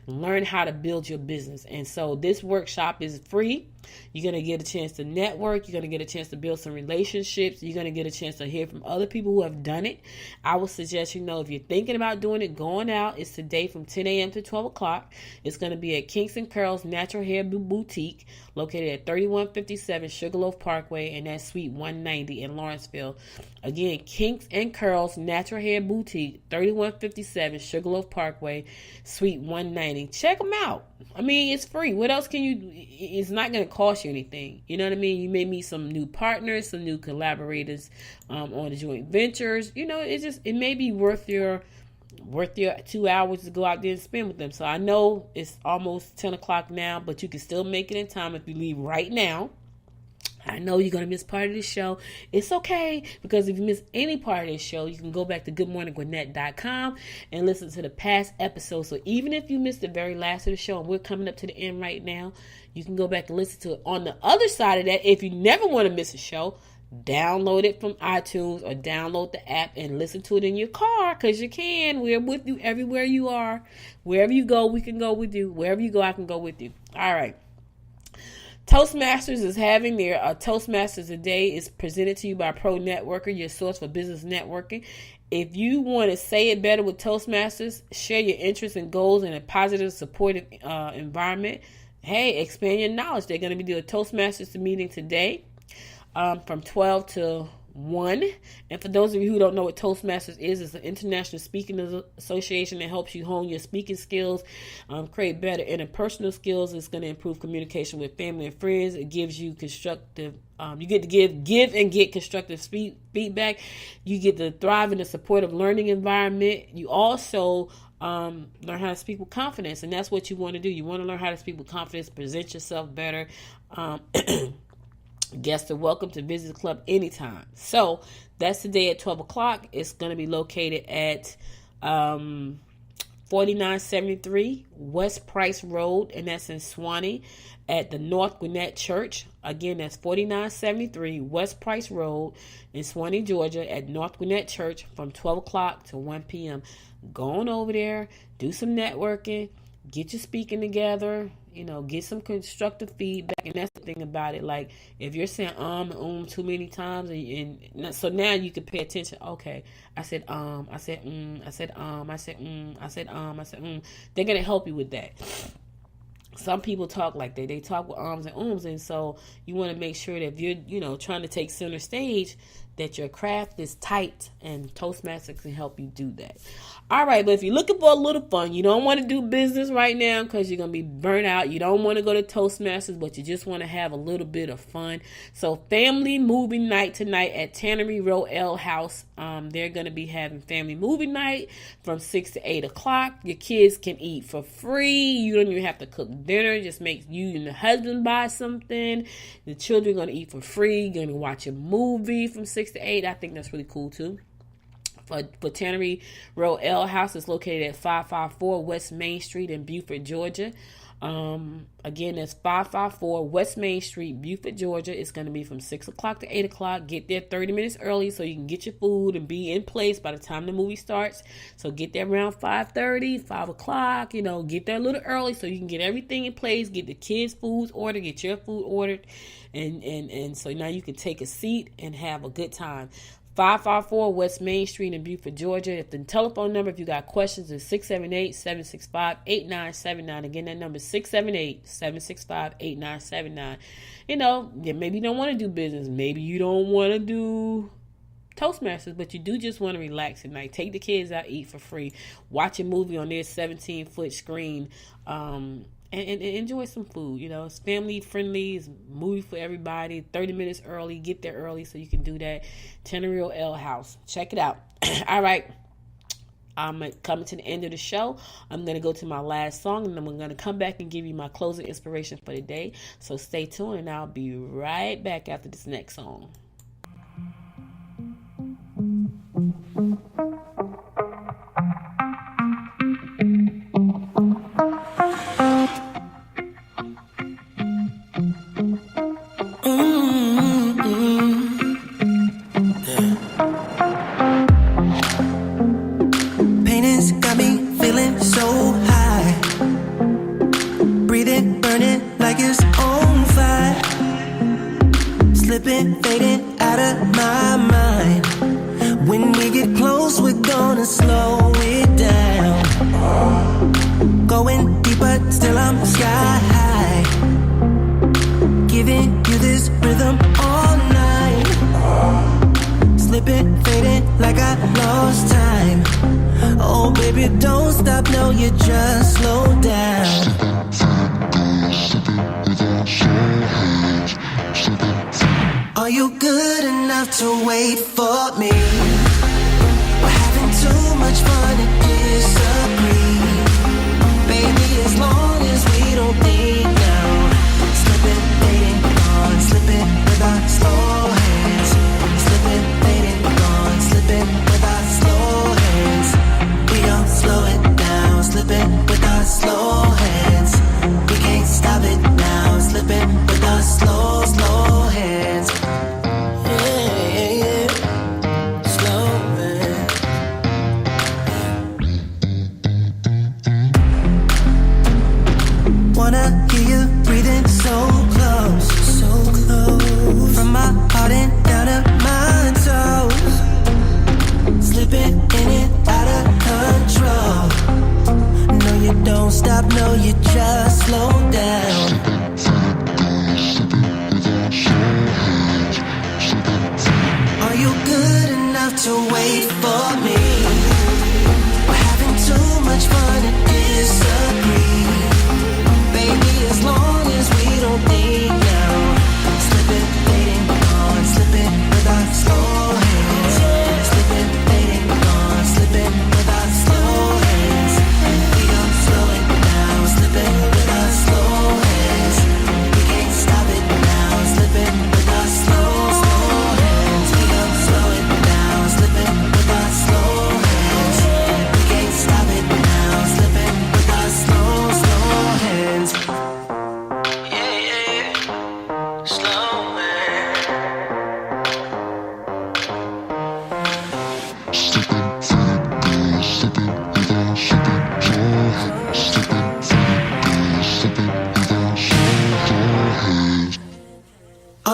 Learn how to build your business. And so this workshop is free. You're going to get a chance to network. You're going to get a chance to build some relationships. You're going to get a chance to hear from other people who have done it. I would suggest, if you're thinking about doing it, going out. It's today from 10 a.m. to 12 o'clock. It's going to be at Kinks and Curls Natural Hair Boutique, located at 3157 Sugarloaf Parkway, and that's Suite 190 in Lawrenceville. Again, Kinks and Curls Natural Hair Boutique, 3157 Sugarloaf Parkway, Suite 190. Check them out. I mean, it's free. What else can you do? It's not going to cost you anything. You know what I mean? You may meet some new partners, some new collaborators on the joint ventures. It may be worth your 2 hours to go out there and spend with them. So I know it's almost 10 o'clock now, but you can still make it in time if you leave right now. I know you're going to miss part of the show. It's okay, because if you miss any part of this show, you can go back to goodmorninggwinnett.com and listen to the past episodes. So even if you missed the very last of the show, and we're coming up to the end right now, you can go back and listen to it. On the other side of that, if you never want to miss a show, download it from iTunes or download the app and listen to it in your car, because you can. We're with you everywhere you are. Wherever you go, we can go with you. Wherever you go, I can go with you. All right. Toastmasters is having their Toastmasters a day. Is presented to you by Pro Networker, your source for business networking. If you want to say it better with Toastmasters, share your interests and goals in a positive, supportive environment. Hey, expand your knowledge. They're going to be doing a Toastmasters meeting today from 12 to 1. And for those of you who don't know what Toastmasters is, it's an international speaking association that helps you hone your speaking skills, create better interpersonal skills. It's going to improve communication with family and friends. It gives you constructive, you get to give and get constructive feedback. You get to thrive in a supportive learning environment. You also learn how to speak with confidence, and that's what you want to do. You want to learn how to speak with confidence, present yourself better. Guests are welcome to visit the club anytime. So that's today at 12 o'clock. It's going to be located at 4973 West Price Road, and that's in Swanee at the North Gwinnett Church. Again, that's 4973 West Price Road in Swanee, Georgia at North Gwinnett Church from 12 o'clock to 1 p.m. Go on over there, do some networking, get your speaking together, get some constructive feedback. And that's the thing about it. Like, if you're saying and too many times, and so now you can pay attention. Okay, I said I said I said I said I said I said They're gonna help you with that. Some people talk like that. They talk with and and so you want to make sure that if you're trying to take center stage, that your craft is tight, and Toastmasters can help you do that. All right, but if you're looking for a little fun, you don't want to do business right now because you're going to be burnt out. You don't want to go to Toastmasters, but you just want to have a little bit of fun. So family movie night tonight at Tannery Row Ale House. They're going to be having family movie night from 6 to 8 o'clock. Your kids can eat for free. You don't even have to cook dinner. Just make you and the husband buy something. The children are going to eat for free. You're going to watch a movie from 6 to 8. I think that's really cool too. For Tannery Row Ale House is located at 554 West Main Street in Beaufort, Georgia. Again, that's 554 West Main Street, Beaufort, Georgia. It's going to be from 6 o'clock to 8 o'clock. Get there 30 minutes early so you can get your food and be in place by the time the movie starts. So get there around 5:30, 5 o'clock. Get there a little early so you can get everything in place. Get the kids' foods ordered. Get your food ordered. And so now you can take a seat and have a good time. 554 West Main Street in Beaufort, Georgia. If the telephone number, if you got questions, is 678-765-8979. Again, that number is 678-765-8979. Maybe you don't want to do business. Maybe you don't want to do Toastmasters, but you do just want to relax at night. Take the kids out, eat for free. Watch a movie on their 17-foot screen. And enjoy some food. It's family friendly. It's a movie for everybody. 30 minutes early. Get there early so you can do that. Tannery Row Ale House. Check it out. All right. I'm coming to the end of the show. I'm going to go to my last song, and then I'm going to come back and give you my closing inspiration for the day. So stay tuned, and I'll be right back after this next song.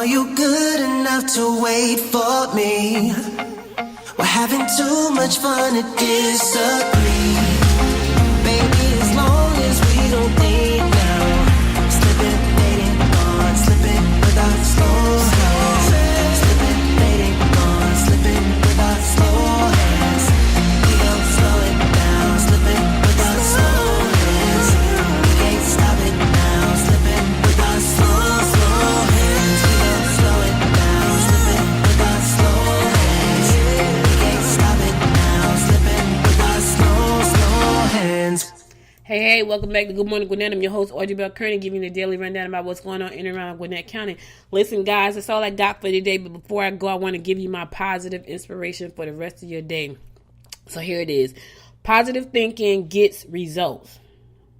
Are you good enough to wait for me? We're having too much fun to disagree. Baby, as long as we don't think now. Slipping, fading, gone, slipping without slow hands. Slipping, fading, gone, slipping without slow hands. We don't slow it down, slipping without slow hands. We can't stop it now, slipping without slow hands. We don't slow it down, slipping without slow hands. We can't stop it now, slipping without slow hands. Hey, welcome back to Good Morning Gwinnett. I'm your host, Audrey Bell Kearney, giving you the daily rundown about what's going on in and around Gwinnett County. Listen, guys, that's all I got for today. But before I go, I want to give you my positive inspiration for the rest of your day. So here it is. Positive thinking gets results.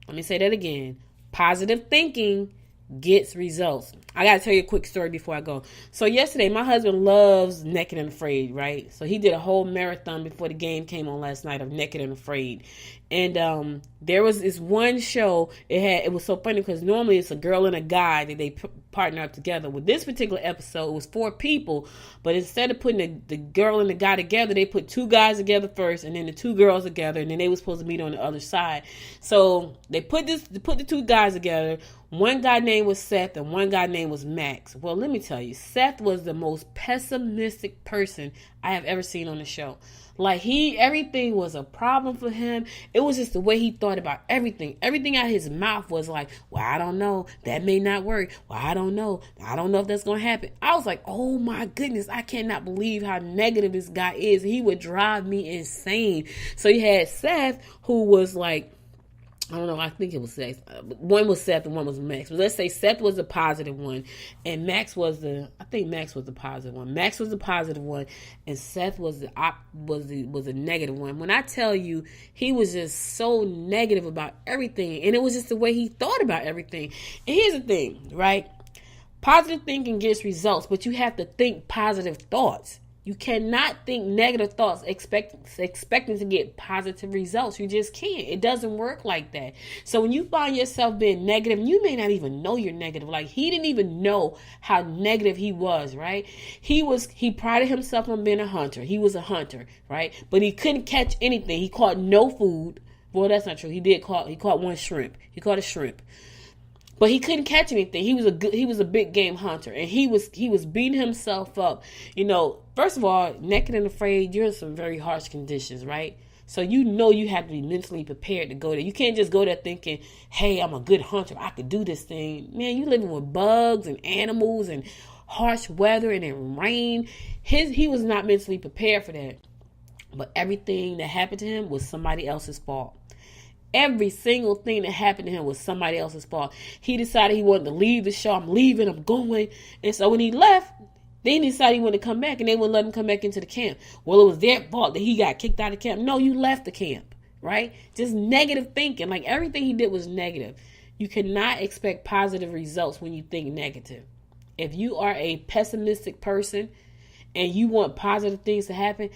Let me say that again. Positive thinking gets results. I got to tell you a quick story before I go. So yesterday, my husband loves Naked and Afraid, right? So he did a whole marathon before the game came on last night of Naked and Afraid. And there was this one show, it was so funny because normally it's a girl and a guy that they partner up together. With this particular episode, it was 4 people, but instead of putting the girl and the guy together, they put 2 guys together first and then the 2 girls together, and then they were supposed to meet on the other side. So they put the 2 guys together. One guy name was Seth and one guy name was Max. Well, let me tell you, Seth was the most pessimistic person I have ever seen on the show. Like everything was a problem for him. It was just the way he thought about everything. Everything out of his mouth was like, well, I don't know. That may not work. Well, I don't know. I don't know if that's going to happen. I was like, oh my goodness, I cannot believe how negative this guy is. He would drive me insane. So you had Seth, who was like, I don't know, I think it was Seth. One was Seth and one was Max. But let's say Seth was the positive one and Max was the positive one. Max was the positive one and Seth was the negative one. When I tell you, he was just so negative about everything, and it was just the way he thought about everything. And here's the thing, right? Positive thinking gets results, but you have to think positive thoughts. You cannot think negative thoughts expecting to get positive results. You just can't. It doesn't work like that. So when you find yourself being negative, you may not even know you're negative. Like he didn't even know how negative he was, right? He prided himself on being a hunter. He was a hunter, right? But he couldn't catch anything. He caught no food. Well, that's not true. He caught one shrimp. He caught a shrimp. But he couldn't catch anything. He was a big game hunter, and he was beating himself up. You know, first of all, Naked and Afraid, you're in some very harsh conditions, right? So you know you have to be mentally prepared to go there. You can't just go there thinking, hey, I'm a good hunter. I could do this thing. Man, you living with bugs and animals and harsh weather and then rain. He was not mentally prepared for that. But everything that happened to him was somebody else's fault. Every single thing that happened to him was somebody else's fault. He decided he wanted to leave the show. I'm leaving. I'm going. And so when he left, then he decided he wanted to come back, and they wouldn't let him come back into the camp. Well, it was their fault that he got kicked out of camp. No, you left the camp, right? Just negative thinking. Like everything he did was negative. You cannot expect positive results when you think negative. If you are a pessimistic person and you want positive things to happen,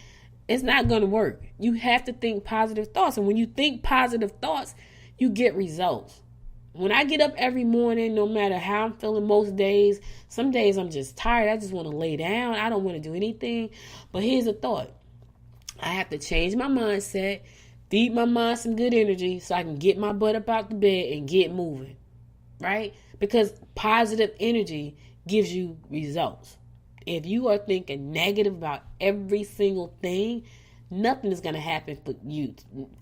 it's not going to work. You have to think positive thoughts. And when you think positive thoughts, you get results. When I get up every morning, no matter how I'm feeling most days, some days I'm just tired. I just want to lay down. I don't want to do anything. But here's a thought. I have to change my mindset, feed my mind some good energy so I can get my butt up out the bed and get moving, right? Because positive energy gives you results. If you are thinking negative about every single thing, nothing is going to happen for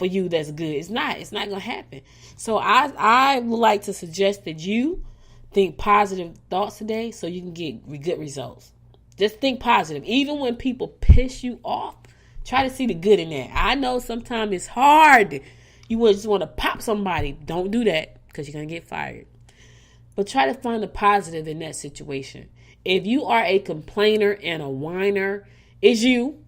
you that's good. It's not going to happen. So I would like to suggest that you think positive thoughts today so you can get good results. Just think positive. Even when people piss you off, try to see the good in that. I know sometimes it's hard. You just want to pop somebody. Don't do that because you're going to get fired. But try to find the positive in that situation. If you are a complainer and a whiner, it's you.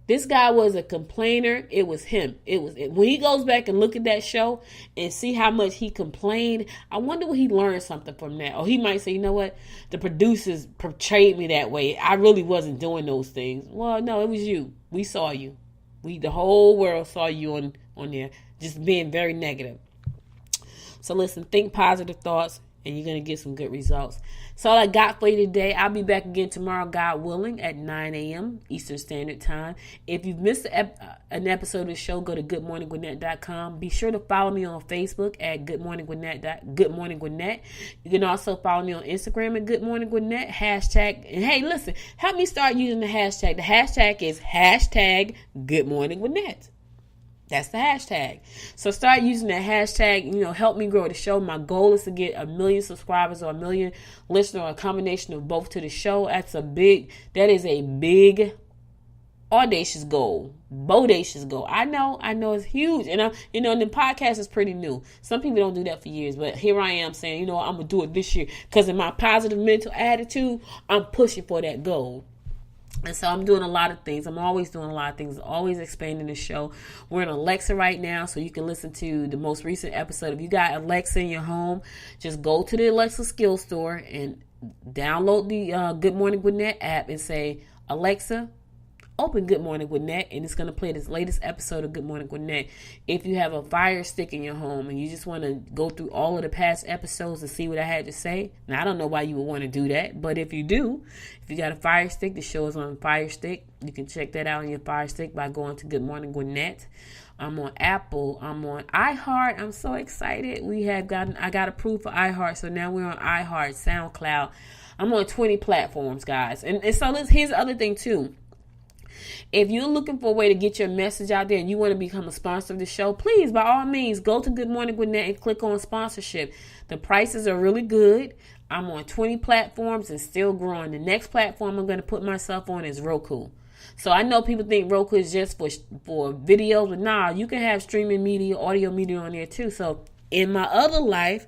This guy was a complainer. It was him. When he goes back and look at that show and see how much he complained, I wonder what he learned something from that. Or he might say, you know what? The producers portrayed me that way. I really wasn't doing those things. Well, no, it was you. We saw you. The whole world saw you on there, just being very negative. So listen, think positive thoughts. and you're going to get some good results. So all I got for you today. I'll be back again tomorrow, God willing, at 9 a.m. Eastern Standard Time. If you've missed an episode of the show, go to goodmorninggwinnett.com. Be sure to follow me on Facebook at goodmorninggwinnett. You can also follow me on Instagram at goodmorninggwinnett. Hashtag, and hey, listen, help me start using the hashtag. The hashtag is hashtag goodmorninggwinnett. That's the hashtag. So start using that hashtag, help me grow the show. My goal is to get 1 million subscribers or 1 million listeners, or a combination of both to the show. That is a big, audacious goal. Bodacious goal. I know it's huge. And the podcast is pretty new. Some people don't do that for years, but here I am saying, I'm going to do it this year because of my positive mental attitude. I'm pushing for that goal. And so I'm doing a lot of things. I'm always doing a lot of things, always expanding the show. We're in Alexa right now, so you can listen to the most recent episode. If you got Alexa in your home, just go to the Alexa skill store and download the Good Morning Gwinnett app and say, Alexa, open Good Morning Gwinnett, and it's going to play this latest episode of Good Morning Gwinnett. If you have a Fire Stick in your home and you just want to go through all of the past episodes to see what I had to say, now I don't know why you would want to do that, but if you do, if you got a Fire Stick, the show is on Fire Stick. You can check that out on your Fire Stick by going to Good Morning Gwinnett. I'm on Apple. I'm on iHeart. I'm so excited. I got approved for iHeart, so now we're on iHeart, SoundCloud. I'm on 20 platforms, guys. And so here's the other thing, too. If you're looking for a way to get your message out there and you want to become a sponsor of the show, please, by all means, go to Good Morning Gwinnett and click on sponsorship. The prices are really good. I'm on 20 platforms and still growing. The next platform I'm going to put myself on is Roku. So I know people think Roku is just for videos, but nah, you can have streaming media, audio media on there too. So in my other life,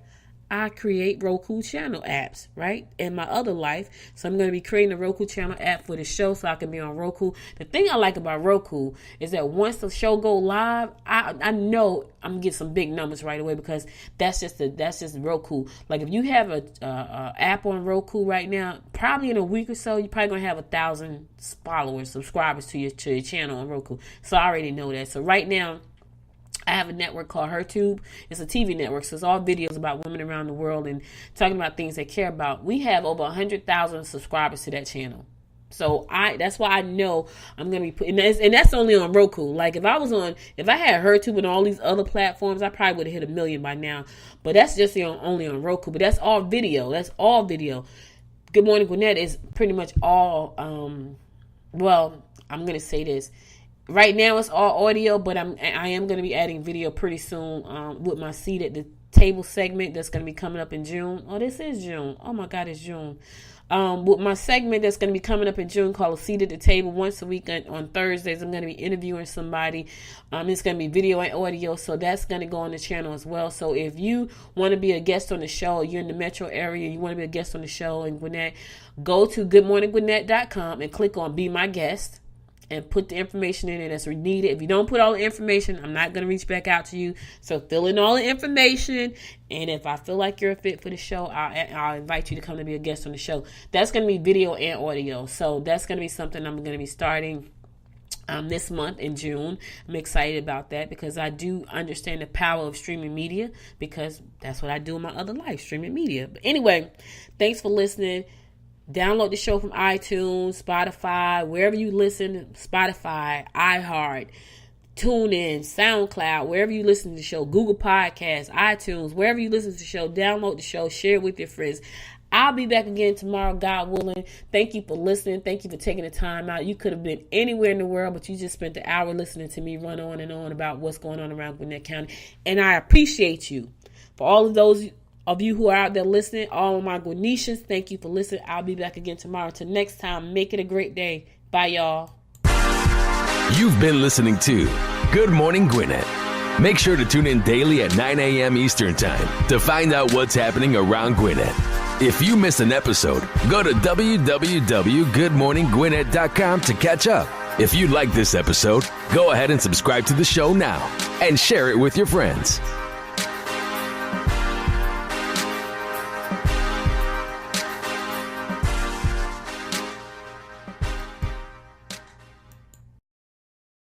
I create Roku channel apps, right? In my other life. So I'm going to be creating a Roku channel app for the show so I can be on Roku. The thing I like about Roku is that once the show go live, I know I'm going to get some big numbers right away because that's just Roku. Like if you have a app on Roku right now, probably in a week or so, you're probably going to have 1,000 subscribers to your channel on Roku. So I already know that. So right now, I have a network called HerTube. It's a TV network, so it's all videos about women around the world and talking about things they care about. We have over 100,000 subscribers to that channel. So that's why I know I'm going to be putting, and that's only on Roku. Like if I had HerTube and all these other platforms, I probably would have hit 1 million by now. But that's just only on Roku. But that's all video. Good Morning Gwinnett is pretty much all, I'm going to say this. Right now it's all audio, but I am going to be adding video pretty soon with my seat at the table segment that's going to be coming up in June. Oh, this is June. Oh my God, it's June. With my segment that's going to be coming up in June called A Seat at the Table once a week on Thursdays, I'm going to be interviewing somebody. It's going to be video and audio, so that's going to go on the channel as well. So if you want to be a guest on the show, you're in the metro area, you want to be a guest on the show in Gwinnett, go to goodmorninggwinnett.com and click on Be My Guest. And put the information in it that's needed. If you don't put all the information, I'm not going to reach back out to you. So fill in all the information. And if I feel like you're a fit for the show, I'll invite you to come to be a guest on the show. That's going to be video and audio. So that's going to be something I'm going to be starting this month in June. I'm excited about that because I do understand the power of streaming media because that's what I do in my other life, streaming media. But anyway, thanks for listening. Download the show from iTunes, Spotify, wherever you listen, Spotify, iHeart, TuneIn, SoundCloud, wherever you listen to the show, Google Podcasts, iTunes, wherever you listen to the show, download the show, share it with your friends. I'll be back again tomorrow, God willing. Thank you for listening. Thank you for taking the time out. You could have been anywhere in the world, but you just spent the hour listening to me run on and on about what's going on around Gwinnett County. And I appreciate you. For all of those of you who are out there listening, all of my Gwinnetians, thank you for listening. I'll be back again tomorrow. Until next time, make it a great day. Bye, y'all. You've been listening to Good Morning Gwinnett. Make sure to tune in daily at 9 a.m. Eastern Time to find out what's happening around Gwinnett. If you missed an episode, go to www.goodmorninggwinnett.com to catch up. If you like this episode, go ahead and subscribe to the show now and share it with your friends.